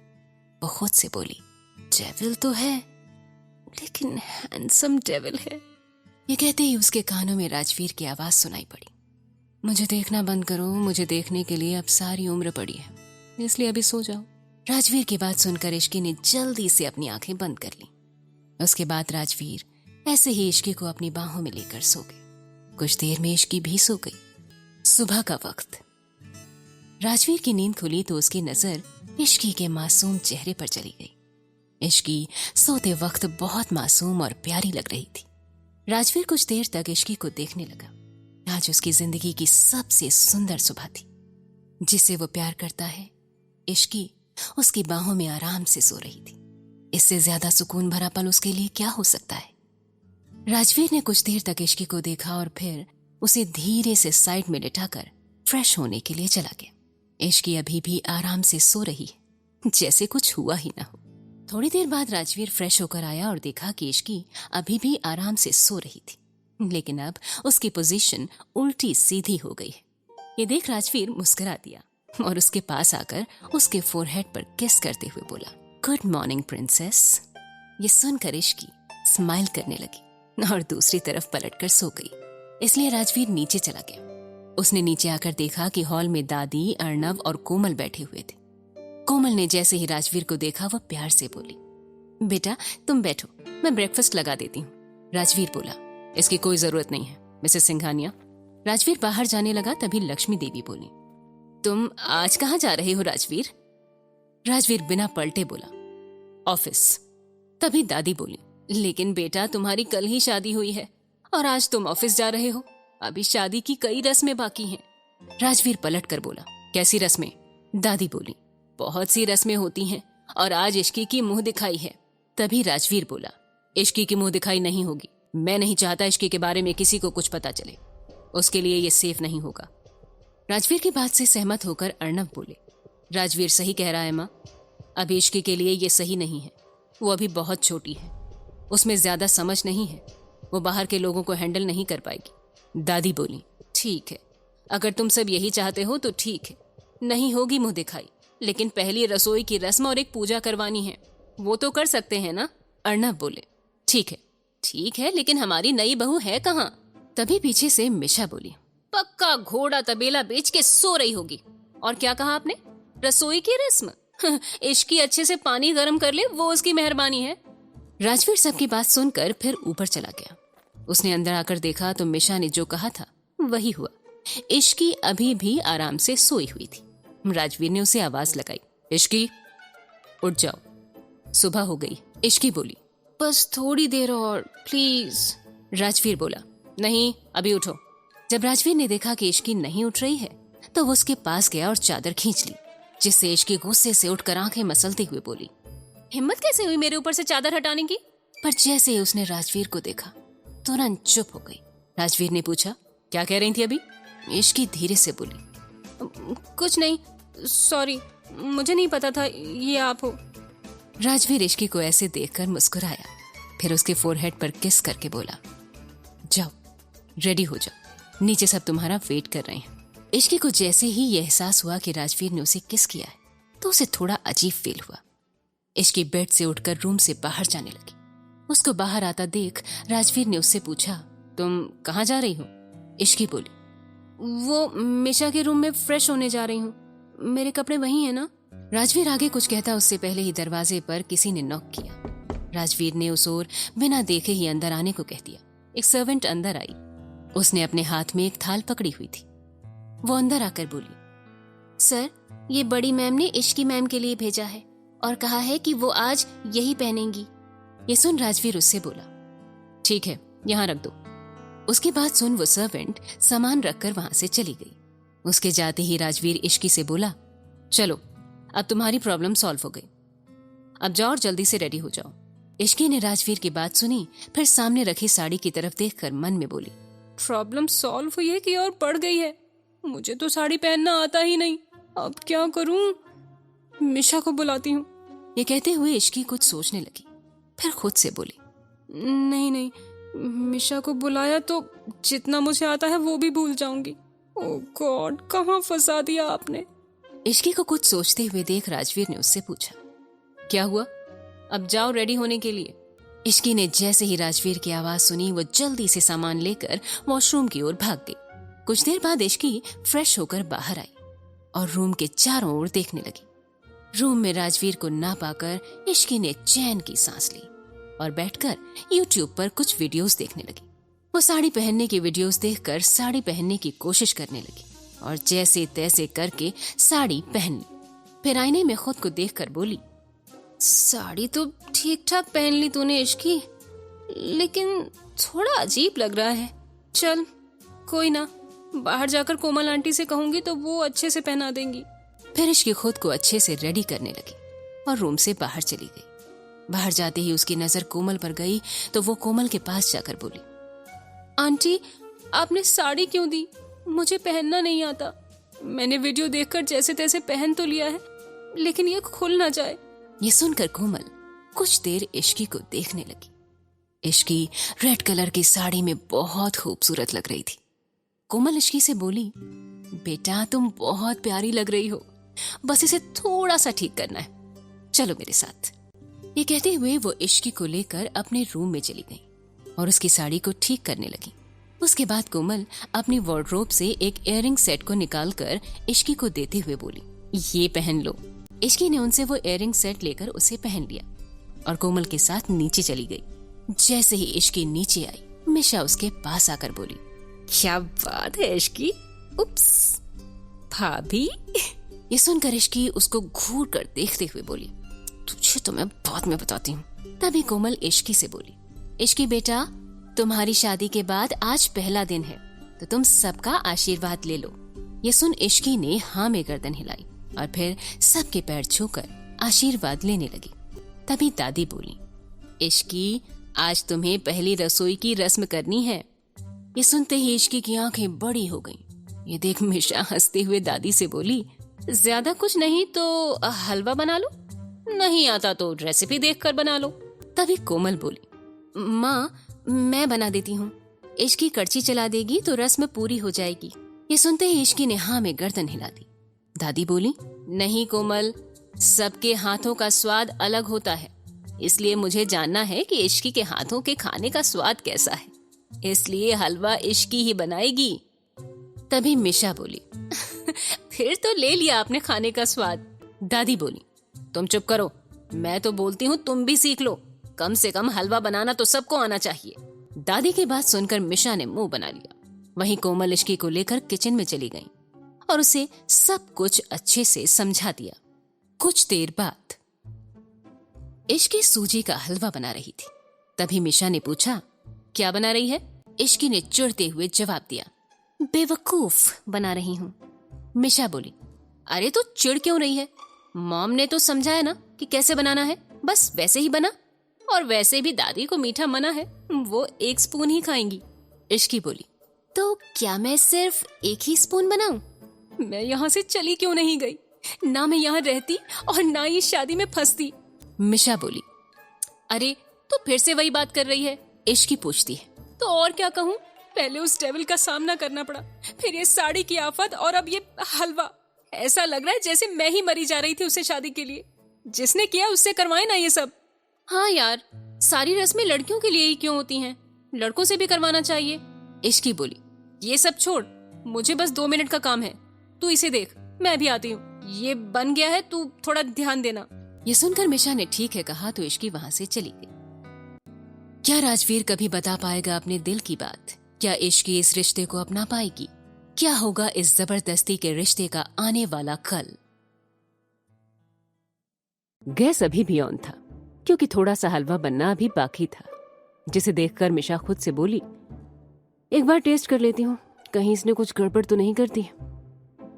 वो खुद से बोली, डेविल तो है लेकिन हैंडसम डेविल है। ये कहते ही उसके कानों में राजवीर की आवाज सुनाई पड़ी, मुझे देखना बंद करो, मुझे देखने के लिए अब सारी उम्र पड़ी है, इसलिए अभी सो जाओ। राजवीर की बात सुनकर इश्की ने जल्दी से अपनी आंखें बंद कर ली। उसके बाद राजवीर ऐसे ही इश्की को अपनी बाहों में लेकर सो गए। कुछ देर में इश्की भी सो गई। सुबह का वक्त, राजवीर की नींद खुली तो उसकी नजर इश्की के मासूम चेहरे पर चली गई। इश्की सोते वक्त बहुत मासूम और प्यारी लग रही थी। राजवीर कुछ देर तक इश्की को देखने लगा। आज उसकी जिंदगी की सबसे सुंदर सुबह थी। जिसे वो प्यार करता है, इश्की उसकी बाहों में आराम से सो रही थी। इससे ज्यादा सुकून भरा पल उसके लिए क्या हो सकता है? राजवीर ने कुछ देर तक इश्की को देखा और फिर उसे धीरे से साइड में लिटाकर फ्रेश होने के लिए चला गया। इश्की अभी भी आराम से सो रही है, जैसे कुछ हुआ ही ना हो। थोड़ी देर बाद राजवीर फ्रेश होकर आया और देखा कि इश्की अभी भी आराम से सो रही थी, लेकिन अब उसकी पोजीशन उल्टी सीधी हो गई है। ये देख राजवीर मुस्कुरा दिया और उसके पास आकर उसके फोरहेड पर किस करते हुए बोला, गुड मॉर्निंग प्रिंसेस। ये सुनकर इश्की स्माइल करने लगी और दूसरी तरफ पलटकर सो गई। इसलिए राजवीर नीचे चला गया। उसने नीचे आकर देखा कि हॉल में दादी, अर्णव और कोमल बैठे हुए थे। कोमल ने जैसे ही राजवीर को देखा वह प्यार से बोली, बेटा तुम बैठो, मैं ब्रेकफास्ट लगा देती हूँ। राजवीर बोला, इसकी कोई जरूरत नहीं है मिसेस सिंघानिया। राजवीर बाहर जाने लगा तभी लक्ष्मी देवी बोली, तुम आज कहाँ जा रहे हो राजवीर? राजवीर बिना पलटे बोला, ऑफिस। तभी दादी बोली, लेकिन बेटा तुम्हारी कल ही शादी हुई है और आज तुम ऑफिस जा रहे हो, अभी शादी की कई रस्में बाकी हैं। राजवीर पलट कर बोला, कैसी रस्में? दादी बोली, बहुत सी रस्में होती हैं और आज इश्की की मुंह दिखाई है। तभी राजवीर बोला, इश्की की मुंह दिखाई नहीं होगी। मैं नहीं चाहता इश्की के बारे में किसी को कुछ पता चले, उसके लिए ये सेफ नहीं होगा। राजवीर की बात से सहमत होकर अर्णव बोले, राजवीर सही कह रहा है माँ, अभी इश्की के लिए ये सही नहीं है। वो अभी बहुत छोटी है, उसमें ज्यादा समझ नहीं है, वो बाहर के लोगों को हैंडल नहीं कर पाएगी। दादी बोली, ठीक है, अगर तुम सब यही चाहते हो तो ठीक है, नहीं होगी मुंह दिखाई, लेकिन पहली रसोई की रस्म और एक पूजा करवानी है, वो तो कर सकते हैं ना। अर्णव बोले, ठीक है, लेकिन हमारी नई बहू है कहाँ? तभी पीछे से मिशा बोली, पक्का घोड़ा तबेला बेच के सो रही होगी। और क्या कहा आपने? रसोई की रस्म? इश्की अच्छे से पानी गर्म कर ले, वो उसकी मेहरबानी है। राजवीर सबकी बात सुनकर फिर ऊपर चला गया। उसने अंदर आकर देखा तो मिशा ने जो कहा था वही हुआ। इश्की अभी भी आराम से सोई हुई थी। राजवीर ने उसे आवाज लगाई, इश्की उठ जाओ, सुबह हो गई। इश्की बोली, बस थोड़ी देर और प्लीज। राजवीर बोला, नहीं अभी उठो। जब राजवीर ने देखा कि इश्की नहीं उठ रही है तो वो उसके पास गया और चादर खींच ली, जिससे इश्की गुस्से से उठकर आंखें मसलते हुए बोली, हिम्मत कैसे हुई मेरे ऊपर से चादर हटाने की? पर जैसे ही उसने राजवीर को देखा तुरंत चुप हो गई। राजवीर ने पूछा, क्या कह रही थी अभी? इश्की धीरे से बोली, कुछ नहीं, सॉरी, मुझे नहीं पता था ये आप हो। राजवीर इश्की को ऐसे देखकर मुस्कुराया, फिर उसके फोरहेड पर किस करके बोला, जाओ रेडी हो जाओ, नीचे सब तुम्हारा वेट कर रहे हैं। इश्की को जैसे ही यह एहसास हुआ कि राजवीर ने उसे किस किया है तो उसे थोड़ा अजीब फील हुआ। इश्की बेड से उठकर रूम से बाहर जाने लगी। उसको बाहर आता देख राजवीर ने उससे पूछा, तुम कहाँ जा रही हो? इश्की बोली, वो मिशा के रूम में फ्रेश होने जा रही हूँ, मेरे कपड़े वही है ना? राजवीर आगे कुछ कहता उससे पहले ही दरवाजे पर किसी ने नॉक किया। राजवीर ने उस ओर बिना देखे ही अंदर आने को कह दिया। एक सर्वेंट अंदर आई। उसने अपने हाथ में एक थाल पकड़ी हुई थी। वो अंदर आकर बोली, सर, ये बड़ी मैम ने इश्की मैम के लिए भेजा है और कहा है कि वो आज यही पहनेंगी। ये सुन राजवीर उससे बोला, ठीक है, यहाँ रख दो। उसकी बात सुन वो सर्वेंट सामान रखकर वहां से चली गई। उसके जाते ही राजवीर इश्की से बोला, चलो अब तुम्हारी प्रॉब्लम सॉल्व हो गई, अब जाओ और जल्दी से रेडी हो जाओ। इश्की ने राजवीर की बात सुनी, फिर सामने रखी साड़ी की तरफ देखकर मन में बोली, प्रॉब्लम सॉल्व हुई है कि और बढ़ गई है? मुझे तो साड़ी पहनना आता ही नहीं, अब क्या करूं? मिशा को बुलाती हूँ। ये कहते हुए इश्की कुछ सोचने लगी, फिर खुद से बोली, नहीं, मिशा को बुलाया तो जितना मुझे आता है वो भी भूल जाऊंगी। ओह गॉड, कहाँ फंसा दिया आपने। इश्की को कुछ सोचते हुए देख राजवीर ने उससे पूछा, क्या हुआ? अब जाओ रेडी होने के लिए। इश्की ने जैसे ही राजवीर की आवाज सुनी वो जल्दी से सामान लेकर वॉशरूम की ओर भाग गई। कुछ देर बाद इश्की फ्रेश होकर बाहर आई और रूम के चारों ओर देखने लगी। रूम में राजवीर को ना पाकर इश्की ने चैन की सांस ली और बैठकर यूट्यूब पर कुछ वीडियोस देखने लगी। वो साड़ी पहनने की वीडियोस देखकर साड़ी पहनने की कोशिश करने लगी और जैसे तैसे करके साड़ी पहन ली। फिर आईने में खुद को देखकर बोली, साड़ी तो ठीक ठाक पहन ली तूने इश्की, लेकिन थोड़ा अजीब लग रहा है। चल कोई ना, बाहर जाकर कोमल आंटी से कहूंगी तो वो अच्छे से पहना देंगी। फिर इश्की खुद को अच्छे से रेडी करने लगी और रूम से बाहर चली गई। बाहर जाते ही उसकी नजर कोमल पर गई तो वो कोमल के पास जाकर बोली, आंटी आपने साड़ी क्यों दी? मुझे पहनना नहीं आता। मैंने वीडियो देखकर जैसे तैसे पहन तो लिया है, लेकिन ये खुल ना जाए। ये सुनकर कोमल कुछ देर इश्की को देखने लगी। इश्की रेड कलर की साड़ी में बहुत खूबसूरत लग रही थी। कोमल इश्की से बोली, बेटा तुम बहुत प्यारी लग रही हो, बस इसे थोड़ा सा ठीक करना है, चलो मेरे साथ। ये कहते हुए वो इश्की को लेकर अपने रूम में चली गई और उसकी साड़ी को ठीक करने लगी। उसके बाद कोमल अपनी वार्डरोब से एक इयररिंग सेट को निकालकर इश्की को देते हुए बोली, ये पहन लो। इश्की ने उनसे वो इयररिंग सेट लेकर उसे पहन लिया और कोमल के साथ नीचे चली गई। जैसे ही इश्की नीचे आई, मिशा उसके पास आकर बोली, क्या बात है इश्की, उप्स भाभी। ये सुनकर इश्की उसको घूर कर देखते हुए बोली, तुझे तो मैं बाद में बताती हूँ। तभी कोमल इश्की से बोली, इश्की बेटा तुम्हारी शादी के बाद आज पहला दिन है तो तुम सबका आशीर्वाद ले लो। ये सुन इश्की ने हाँ में गर्दन हिलाई और फिर सबके पैर छूकर आशीर्वाद लेने लगी। तभी दादी बोली, इश्की आज तुम्हें पहली रसोई की रस्म करनी है। ये सुनते ही इश्की की आंखें बड़ी हो गईं। ये देख मिशा हंसते हुए दादी से बोली, ज्यादा कुछ नहीं तो हलवा बना लो, नहीं आता तो रेसिपी देखकर बना लो। तभी कोमल बोली, माँ मैं बना देती हूँ। इश्की कड़ची चला देगी तो रस्म पूरी हो जाएगी। ये सुनते ही इश्की ने हाँ में गर्दन हिला दी। दादी बोली, नहीं कोमल, सबके हाथों का स्वाद अलग होता है, इसलिए मुझे जानना है कि इश्की के हाथों के खाने का स्वाद कैसा है, इसलिए हलवा इश्की ही बनाएगी। तभी मिशा बोली, फिर तो ले लिया आपने खाने का स्वाद। दादी बोली, तुम चुप करो, मैं तो बोलती हूँ तुम भी सीख लो, कम से कम हलवा बनाना तो सबको आना चाहिए। दादी की बात सुनकर मिशा ने मुंह बना लिया। वहीं कोमल इश्की को लेकर किचन में चली गई और उसे सब कुछ अच्छे से समझा दिया। कुछ देर बाद इश्की सूजी का हलवा बना रही थी। तभी मिशा ने पूछा, क्या बना रही है? इश्की ने चिढ़ते हुए जवाब दिया, बेवकूफ बना रही हूँ। मिशा बोली, अरे तो चिढ़ क्यों रही है? मॉम ने तो समझाया ना कि कैसे बनाना है, बस वैसे ही बना। और वैसे भी दादी को मीठा मना है, वो 1 स्पून ही खाएंगी। इश्की बोली, तो क्या मैं सिर्फ 1 ही स्पून बनाऊं? मैं यहाँ से चली क्यों नहीं गई? ना मैं यहाँ रहती और ना ही शादी में फंसती। मिशा बोली, अरे तो फिर से वही बात कर रही है। इश्की पूछती है, तो और क्या कहूँ? पहले उस डेविल का सामना करना पड़ा, फिर ये साड़ी की आफत और अब ये हलवा। ऐसा लग रहा है जैसे मैं ही मरी जा रही थी उससे शादी के लिए। जिसने किया उससे करवाए ना ये सब। हाँ यार, सारी रस्में लड़कियों के लिए ही क्यों होती हैं? लड़कों से भी करवाना चाहिए। इश्की बोली, ये सब छोड़, मुझे बस 2 मिनट का काम है, तू इसे देख, मैं भी आती हूँ। ये बन गया है, तू थोड़ा ध्यान देना। ये सुनकर मिशा ने ठीक है कहा तो इश्की वहां से चली गई। क्या राजवीर कभी बता पाएगा अपने दिल की बात? क्या इश्की इस रिश्ते को अपना पाएगी? क्या होगा इस जबरदस्ती के रिश्ते का आने वाला कल? गैस अभी भी ऑन था क्योंकि थोड़ा सा हलवा बनना अभी बाकी था, जिसे देखकर मिशा खुद से बोली, एक बार टेस्ट कर लेती हूँ, कहीं इसने कुछ गड़बड़ तो नहीं कर दी।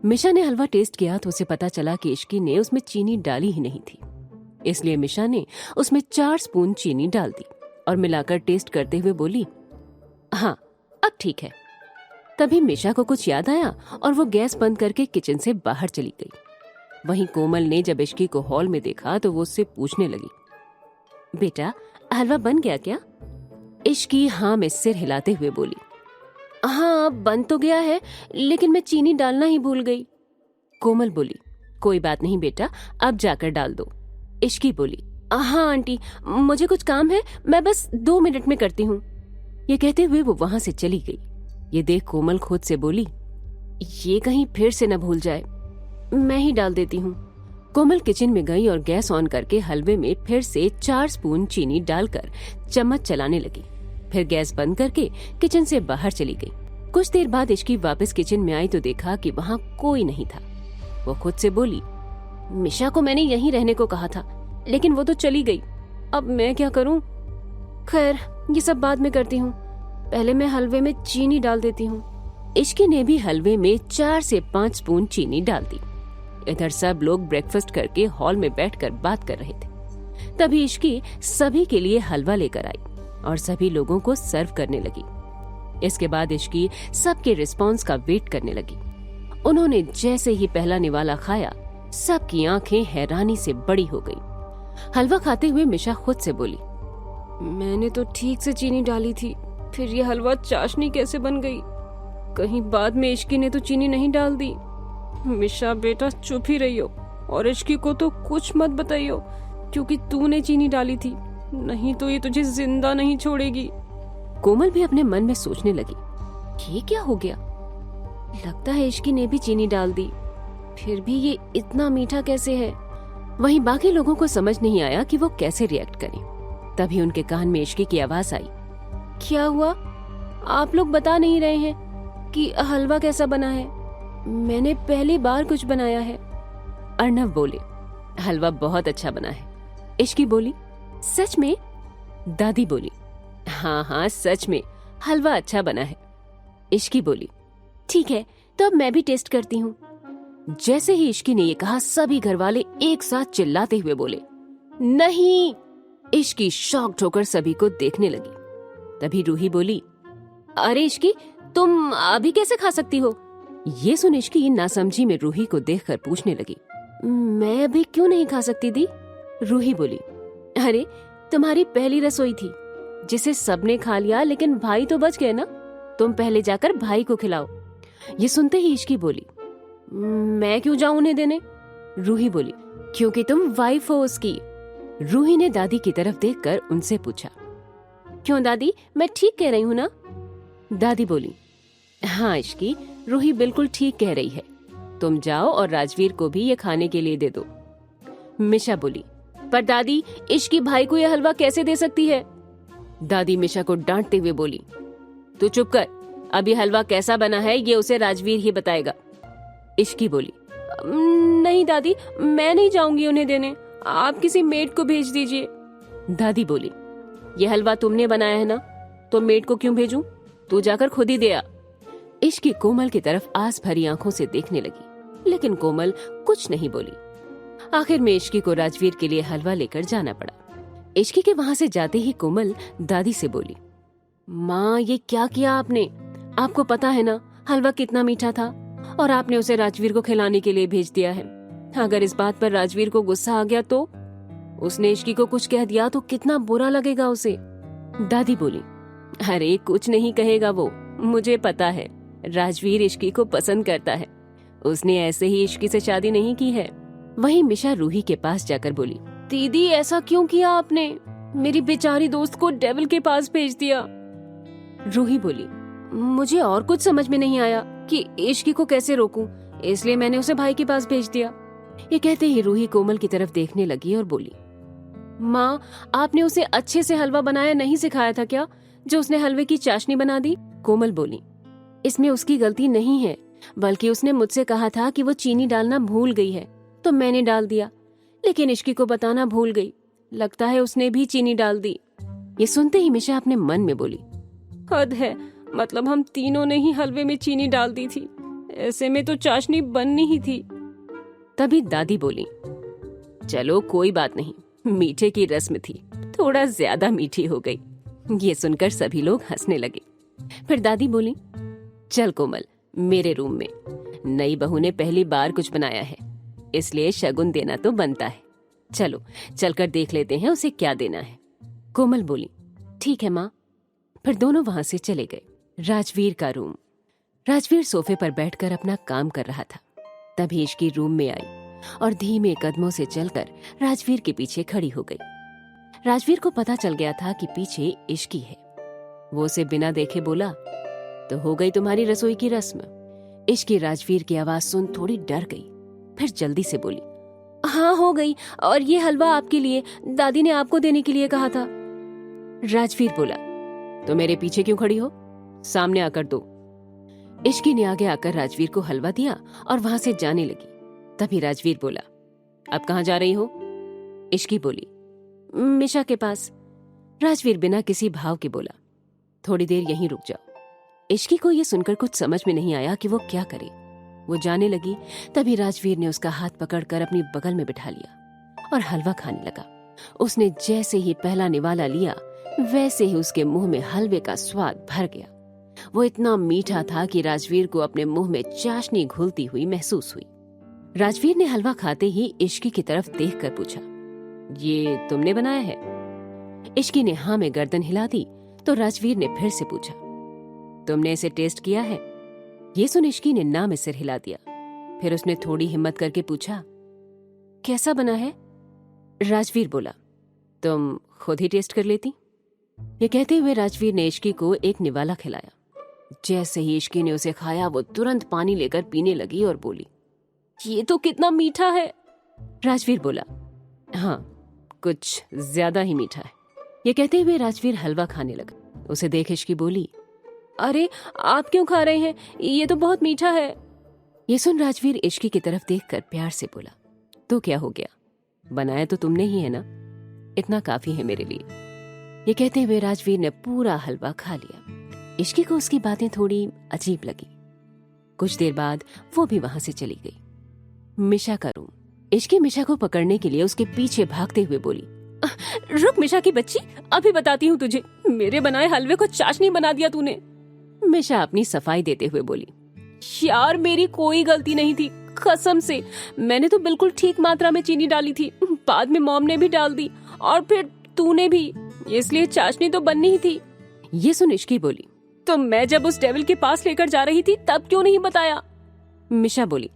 मिशा ने हलवा टेस्ट किया तो उसे पता चला कि इश्की ने उसमें चीनी डाली ही नहीं थी, इसलिए मिशा ने उसमें 4 स्पून चीनी डाल दी और मिलाकर टेस्ट करते हुए बोली, हाँ अब ठीक है। तभी मिशा को कुछ याद आया और वो गैस बंद करके किचन से बाहर चली गई। वहीं कोमल ने जब इश्की को हॉल में देखा तो वो उससे पूछने लगी, बेटा हलवा बन गया क्या? इश्की हाँ में सिर हिलाते हुए बोली, हाँ बन तो गया है, लेकिन मैं चीनी डालना ही भूल गई। कोमल बोली, कोई बात नहीं बेटा, अब जाकर डाल दो। इश्की बोली, हाँ आंटी, मुझे कुछ काम है, मैं बस 2 मिनट में करती हूँ। ये कहते हुए वो वहां से चली गई। ये देख कोमल खुद से बोली, ये कहीं फिर से न भूल जाए, मैं ही डाल देती हूँ। कोमल किचन में गई और गैस ऑन करके हलवे में फिर से 4 स्पून चीनी डालकर चम्मच चलाने लगी। फिर गैस बंद करके किचन से बाहर चली गई। कुछ देर बाद इश्की वापस किचन में आई तो देखा कि वहाँ कोई नहीं था। वो खुद से बोली, मिशा को मैंने यहीं रहने को कहा था, लेकिन वो तो चली गई, अब मैं क्या करूँ? खैर ये सब बाद में करती हूँ, पहले मैं हलवे में चीनी डाल देती हूँ। इश्की ने भी हलवे में 4 से 5 स्पून चीनी डाल दी। इधर सब लोग ब्रेकफास्ट करके हॉल में बैठकर बात कर रहे थे। तभी इश्की सभी के लिए हलवा लेकर आई और सभी लोगों को सर्व करने लगी। इसके बाद इश्की सबके रिस्पॉन्स का वेट करने लगी। उन्होंने जैसे ही पहला निवाला खाया, सबकी आंखें हैरानी से बड़ी हो गई। हलवा खाते हुए मिशा खुद से बोली, मैंने तो ठीक से चीनी डाली थी, फिर ये हलवा चाशनी कैसे बन गई? कहीं बाद में इश्की ने तो चीनी नहीं डाल दी। मिशा बेटा चुप ही रहियो और इश्की को तो कुछ मत बताइयो, क्योंकि तूने चीनी डाली थी, नहीं तो ये तुझे जिंदा नहीं छोड़ेगी। कोमल भी अपने मन में सोचने लगी, ये क्या हो गया? लगता है इश्की ने भी चीनी डाल दी, फिर भी ये इतना मीठा कैसे है? वहीं बाकी लोगों को समझ नहीं आया कि वो कैसे रिएक्ट करें। तभी उनके कान में इश्की की आवाज आई, क्या हुआ? आप लोग बता नहीं रहे हैं कि हलवा कैसा बना है? मैंने पहली बार कुछ बनाया है। अर्नव बोले, हलवा बहुत अच्छा बना है। इश्की बोली, सच में? दादी बोली, हाँ हाँ सच में, हलवा अच्छा बना है। इश्की बोली, ठीक है तो अब मैं भी टेस्ट करती हूँ। जैसे ही इश्की ने ये कहा, सभी घरवाले एक साथ चिल्लाते हुए बोले, नहीं। इश्की शॉक होकर सभी को देखने लगी। तभी रूही बोली, अरे इश्की, तुम अभी कैसे खा सकती हो? ये सुन इश्की नासमझी में रूही को देखकर पूछने लगी, मैं अभी क्यों नहीं खा सकती दी? रूही बोली, अरे तुम्हारी पहली रसोई थी जिसे सबने खा लिया, लेकिन भाई तो बच गए ना, तुम पहले जाकर भाई को खिलाओ। ये सुनते ही इश्की बोली, मैं क्यों जाऊं उन्हें देने? रूही बोली, क्योंकि तुम वाइफ हो उसकी। रूही ने दादी की तरफ देखकर उनसे पूछा, क्यों दादी, मैं ठीक कह रही हूं ना? दादी बोली, हाँ इश्की, रूही बिल्कुल ठीक कह रही है। तुम जाओ और राजवीर को भी ये खाने के लिए दे दो। मिशा बोली, पर दादी, इश्की भाई को यह हलवा कैसे दे सकती है? दादी मिशा को डांटते हुए बोली, तू चुप कर, अब ये हलवा कैसा बना है ये उसे राजवीर ही बताएगा। इश्की बोली, नहीं दादी, मैं नहीं जाऊंगी उन्हें देने, आप किसी मेड को भेज दीजिए। दादी बोली, ये हलवा तुमने बनाया है ना, तो मेड को क्यों भेजूं? तू जाकर खुद ही दे आ। इश्की कोमल की तरफ आस भरी आंखों से देखने लगी, लेकिन कोमल कुछ नहीं बोली। आखिर में इश्की को राजवीर के लिए हलवा लेकर जाना पड़ा। इश्की के वहां से जाते ही कोमल दादी से बोली, माँ ये क्या किया आपने? आपको पता है ना हलवा कितना मीठा था, और आपने उसे राजवीर को खिलाने के लिए भेज दिया है। अगर इस बात पर राजवीर को गुस्सा आ गया तो? उसने इश्की को कुछ कह दिया तो कितना बुरा लगेगा उसे। दादी बोली, अरे कुछ नहीं कहेगा वो, मुझे पता है राजवीर इश्की को पसंद करता है, उसने ऐसे ही इश्की से शादी नहीं की है। वहीं मिशा रूही के पास जाकर बोली, दीदी ऐसा क्यों किया आपने? मेरी बेचारी दोस्त को डेविल के पास भेज दिया। रूही बोली, मुझे और कुछ समझ में नहीं आया कि इश्की को कैसे रोकूं, इसलिए मैंने उसे भाई के पास भेज दिया। ये कहते ही रूही कोमल की तरफ देखने लगी और बोली, माँ आपने उसे अच्छे से हलवा बनाया नहीं सिखाया था क्या, जो उसने हलवे की चाशनी बना दी? कोमल बोली, इसमें उसकी गलती नहीं है, बल्कि उसने मुझसे कहा था कि वो चीनी डालना भूल गई है, तो मैंने डाल दिया, लेकिन इश्की को बताना भूल गई, लगता है उसने भी चीनी डाल दी। ये सुनते ही मिशा अपने मन में बोली, हद है, मतलब हम तीनों ने ही हलवे में चीनी डाल दी थी, ऐसे में तो चाशनी बननी ही थी। तभी दादी बोली, चलो कोई बात नहीं, मीठे की रस्म थी, थोड़ा ज्यादा मीठी हो गई। ये सुनकर सभी लोग हंसने लगे। फिर दादी बोली, चल कोमल मेरे रूम में, नई बहू ने पहली बार कुछ बनाया है, इसलिए शगुन देना तो बनता है, चलो चलकर देख लेते हैं उसे क्या देना है। कोमल बोली, ठीक है माँ। फिर दोनों वहां से चले गए। राजवीर का रूम। राजवीर सोफे पर बैठकर अपना काम कर रहा था। तभी इश्की रूम में आई और धीमे कदमों से चलकर राजवीर के पीछे खड़ी हो गई। राजवीर को पता चल गया था कि पीछे इश्की है। वो उसे बिना देखे बोला, तो हो गई तुम्हारी रसोई की रस्म? इश्की राजवीर की आवाज सुन थोड़ी डर गई, फिर जल्दी से बोली, हाँ हो गई, और ये हलवा आपके लिए, दादी ने आपको देने के लिए कहा था। राजवीर बोला, तो मेरे पीछे क्यों खड़ी हो, सामने आकर दो। इश्की ने आगे आकर राजवीर को हलवा दिया और वहां से जाने लगी। तभी राजवीर बोला, अब कहाँ जा रही हो? इश्की बोली, मिशा के पास। राजवीर बिना किसी भाव के बोला, थोड़ी देर यहीं रुक जाओ। इश्की को यह सुनकर कुछ समझ में नहीं आया कि वो क्या करे। वो जाने लगी, तभी राजवीर ने उसका हाथ पकड़कर अपनी बगल में बिठा लिया और हलवा खाने लगा। उसने जैसे ही पहला निवाला लिया, वैसे ही उसके मुंह में हलवे का स्वाद भर गया। वो इतना मीठा था कि राजवीर को अपने मुंह में चाशनी घुलती हुई महसूस हुई। राजवीर ने हलवा खाते ही इश्की की तरफ देखकर पूछा, ये तुमने बनाया है? इश्की ने हाँ में गर्दन हिला दी तो राजवीर ने फिर से पूछा, तुमने इसे टेस्ट किया है? ये सुन इश्की ने ना में सिर हिला दिया। फिर उसने थोड़ी हिम्मत करके पूछा, कैसा बना है? राजवीर बोला, तुम खुद ही टेस्ट कर लेती। ये कहते हुए राजवीर ने इश्की को एक निवाला खिलाया। जैसे ही इश्की ने उसे खाया, वो तुरंत पानी लेकर पीने लगी और बोली, ये तो कितना मीठा है। राजवीर बोला, हाँ कुछ ज्यादा ही मीठा है। ये कहते हुए राजवीर हलवा खाने लगा। उसे देख इश्की बोली, अरे आप क्यों खा रहे हैं, ये तो बहुत मीठा है। ये सुन राजवीर इश्की की तरफ देखकर प्यार से बोला, तो क्या हो गया, बनाया तो तुमने ही है ना, इतना काफी है मेरे लिए। ये कहते हुए राजवीर ने पूरा हलवा खा लिया। इश्की को उसकी बातें थोड़ी अजीब लगी। कुछ देर बाद वो भी वहां से चली गई। मिशा का रूम। इश्की मिशा को पकड़ने के लिए उसके पीछे भागते हुए बोली, रुक मिशा की बच्ची, अभी बताती हूँ तुझे, मेरे बनाए हलवे को चाशनी बना दिया तूने। मिशा अपनी सफाई देते हुए बोली, यार मेरी कोई गलती नहीं थी, कसम से, मैंने तो बिल्कुल ठीक मात्रा में चीनी डाली थी, बाद में मॉम ने भी डाल दी और फिर तूने भी, इसलिए चाशनी तो बननी ही थी। ये सुन इश्की बोली, तो मैं जब उस डेविल के पास लेकर जा रही थी तब क्यों नहीं बताया? मिशा बोली,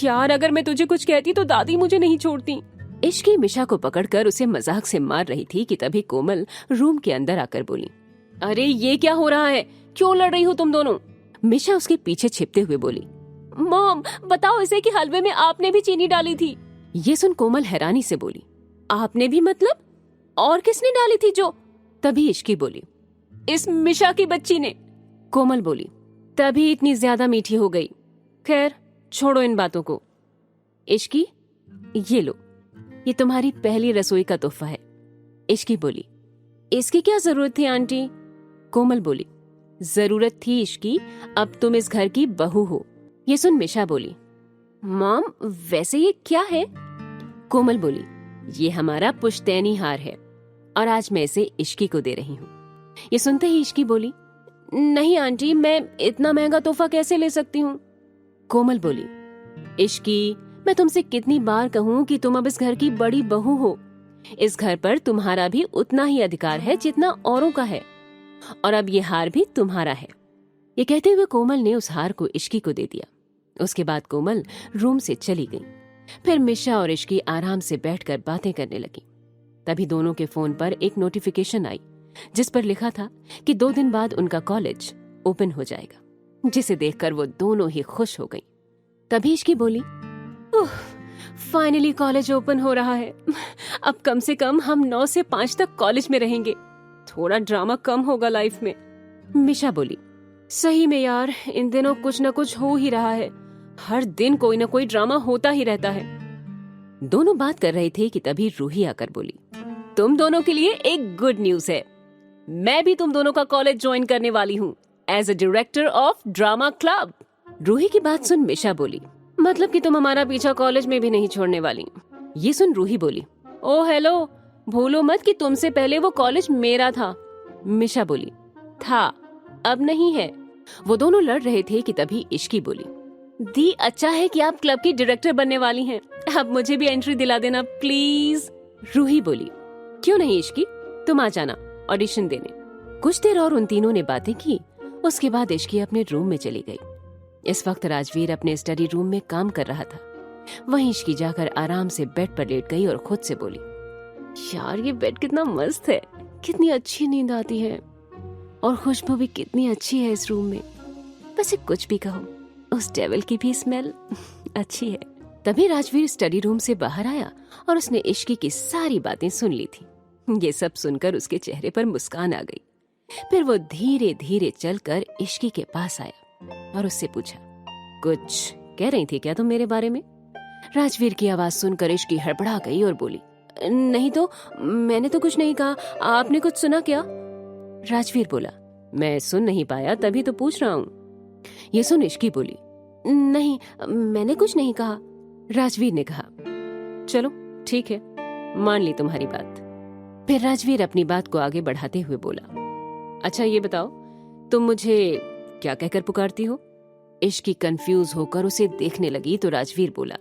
यार अगर मैं तुझे कुछ कहती तो दादी मुझे नहीं छोड़ती। इश्की मिशा को पकड़कर उसे मजाक से मार रही थी कि तभी कोमल रूम के अंदर आकर बोली, अरे ये क्या हो रहा है, क्यों लड़ रही हो तुम दोनों? मिशा उसके पीछे छिपते हुए बोली, मॉम बताओ इसे कि हलवे में आपने भी चीनी डाली थी। ये सुन कोमल हैरानी से बोली, आपने भी मतलब? और किसने डाली थी जो? तभी इश्की बोली, इस मिशा की बच्ची ने। कोमल बोली, तभी इतनी ज्यादा मीठी हो गई। खैर छोड़ो इन बातों को। इश्की ये लो, ये तुम्हारी पहली रसोई का तोहफा है। इश्की बोली, इसकी क्या जरूरत थी आंटी? कोमल बोली, जरूरत थी इश्की, अब तुम इस घर की बहू हो। ये सुन मिशा बोली, मॉम वैसे ये क्या है? कोमल बोली, ये हमारा पुश्तैनी हार है और आज मैं इसे इश्की को दे रही हूँ। ये सुनते ही इश्की बोली, नहीं आंटी, मैं इतना महंगा तोहफा कैसे ले सकती हूँ? कोमल बोली, इश्की मैं तुमसे कितनी बार कहूँ कि तुम अब इस घर की बड़ी बहू हो। इस घर पर तुम्हारा भी उतना ही अधिकार है जितना औरों का है, और अब ये हार भी तुम्हारा है। ये कहते हुए कोमल ने उस हार को इश्की को दे दिया। उसके बाद कोमल रूम से चली गई। फिर मिशा और इश्की आराम से बैठकर बातें करने लगी। तभी दोनों के फोन पर एक नोटिफिकेशन आई जिस पर लिखा था कि 2 दिन बाद उनका कॉलेज ओपन हो जाएगा, जिसे देखकर वो दोनों ही खुश हो गई। तभी इश्की बोली, फाइनली कॉलेज ओपन हो रहा है। अब कम से कम हम 9 से 5 तक कॉलेज में रहेंगे, थोड़ा ड्रामा कम होगा लाइफ में। मिशा बोली, सही में यार, इन दिनों कुछ न कुछ हो ही रहा है, हर दिन कोई न कोई ड्रामा होता ही रहता है। दोनों बात कर रहे थे कि तभी रूही आकर बोली, तुम दोनों के लिए एक गुड न्यूज है, मैं भी तुम दोनों का कॉलेज ज्वाइन करने वाली हूँ as a director of drama club. Ruhi की बात सुन मिशा बोली, मतलब कि तुम हमारा पीछा कॉलेज में भी नहीं छोड़ने वाली? ये सुन रूही बोली, ओ हेलो, भूलो मत कि तुमसे पहले वो कॉलेज मेरा था। मिशा बोली, था, अब नहीं है। वो दोनों लड़ रहे थे कि तभी इश्की बोली, दी अच्छा है कि आप क्लब की डायरेक्टर बनने वाली हैं, अब मुझे भी एंट्री दिला देना प्लीज। रूही बोली, क्यों नहीं इश्की, तुम आ जाना ऑडिशन देने। कुछ देर और उन तीनों ने बातें की। उसके बाद इश्की अपने रूम में चली गई। इस वक्त राजवीर अपने स्टडी रूम में काम कर रहा था। वहीं इश्की जाकर आराम से बेड पर लेट गई और खुद से बोली, यार ये बेड कितना मस्त है, कितनी अच्छी नींद आती है और खुशबू भी कितनी अच्छी है इस रूम में। वैसे कुछ भी कहो, उस डेविल की भी स्मेल अच्छी है। तभी राजवीर स्टडी रूम से बाहर आया और उसने इश्की की सारी बातें सुन ली थी। ये सब सुनकर उसके चेहरे पर मुस्कान आ गई। फिर वो धीरे धीरे चलकर इश्की के पास आया और उससे पूछा, कुछ कह रही थी क्या तुम मेरे बारे में? राजवीर की आवाज सुनकर इश्की हड़बड़ा गई और बोली, नहीं तो मैंने तो कुछ नहीं कहा, आपने कुछ सुना क्या? राजवीर बोला, मैं सुन नहीं पाया तभी तो पूछ रहा हूँ। ये सुन इश्की बोली, नहीं मैंने कुछ नहीं कहा। राजवीर ने कहा, चलो ठीक है, मान ली तुम्हारी बात। फिर राजवीर अपनी बात को आगे बढ़ाते हुए बोला, अच्छा ये बताओ तुम मुझे क्या कहकर पुकारती हो? इश्की कंफ्यूज होकर उसे देखने लगी तो राजवीर बोला,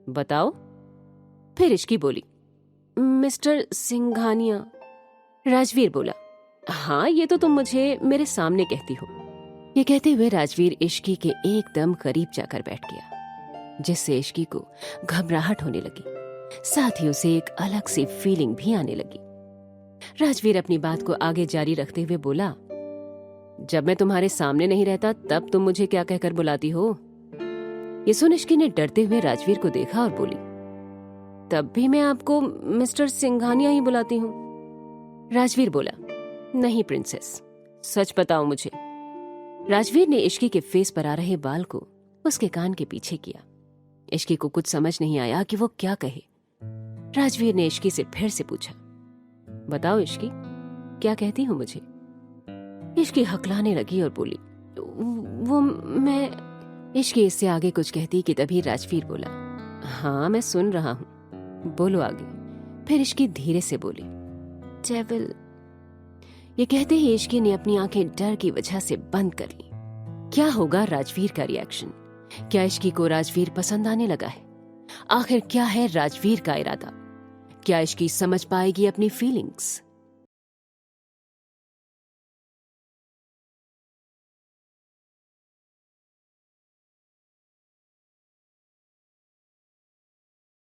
बताओ। फिर इश्की बोली, मिस्टर सिंघानिया। राजवीर बोला, हाँ ये तो तुम मुझे मेरे सामने कहती हो। ये कहते हुए राजवीर इश्की के एकदम करीब जाकर बैठ गया, जिससे इश्की को घबराहट होने लगी, साथ ही उसे एक अलग सी फीलिंग भी आने लगी। राजवीर अपनी बात को आगे जारी रखते हुए बोला, जब मैं तुम्हारे सामने नहीं रहता तब तुम मुझे क्या कहकर बुलाती हो? ये सुन इश्की ने डरते हुए राजवीर को देखा और बोली, तब भी मैं आपको मिस्टर सिंघानिया ही बुलाती हूँ। राजवीर बोला, नहीं प्रिंसेस, सच बताओ मुझे। राजवीर ने इश्की के फेस पर आ रहे बाल को उसके कान के पीछे किया। इश्की को कुछ समझ नहीं आया कि वो क्या कहे। राजवीर ने इश्की से फिर से पूछा, बताओ इश्की, क्या कहती हो मुझे? इश्की हकलाने लगी और बोली, वो मैं। इश्की इससे आगे कुछ कहती कि तभी राजवीर बोला, हाँ मैं सुन रहा हूं, बोलो आगे। फिर इश्की धीरे से बोली, डेविल। ये कहते ही इश्की ने अपनी आंखें डर की वजह से बंद कर ली। क्या होगा राजवीर का रिएक्शन? क्या इश्की को राजवीर पसंद आने लगा है? आखिर क्या है राजवीर का इरादा? क्या इश्की समझ पाएगी अपनी फीलिंग्स?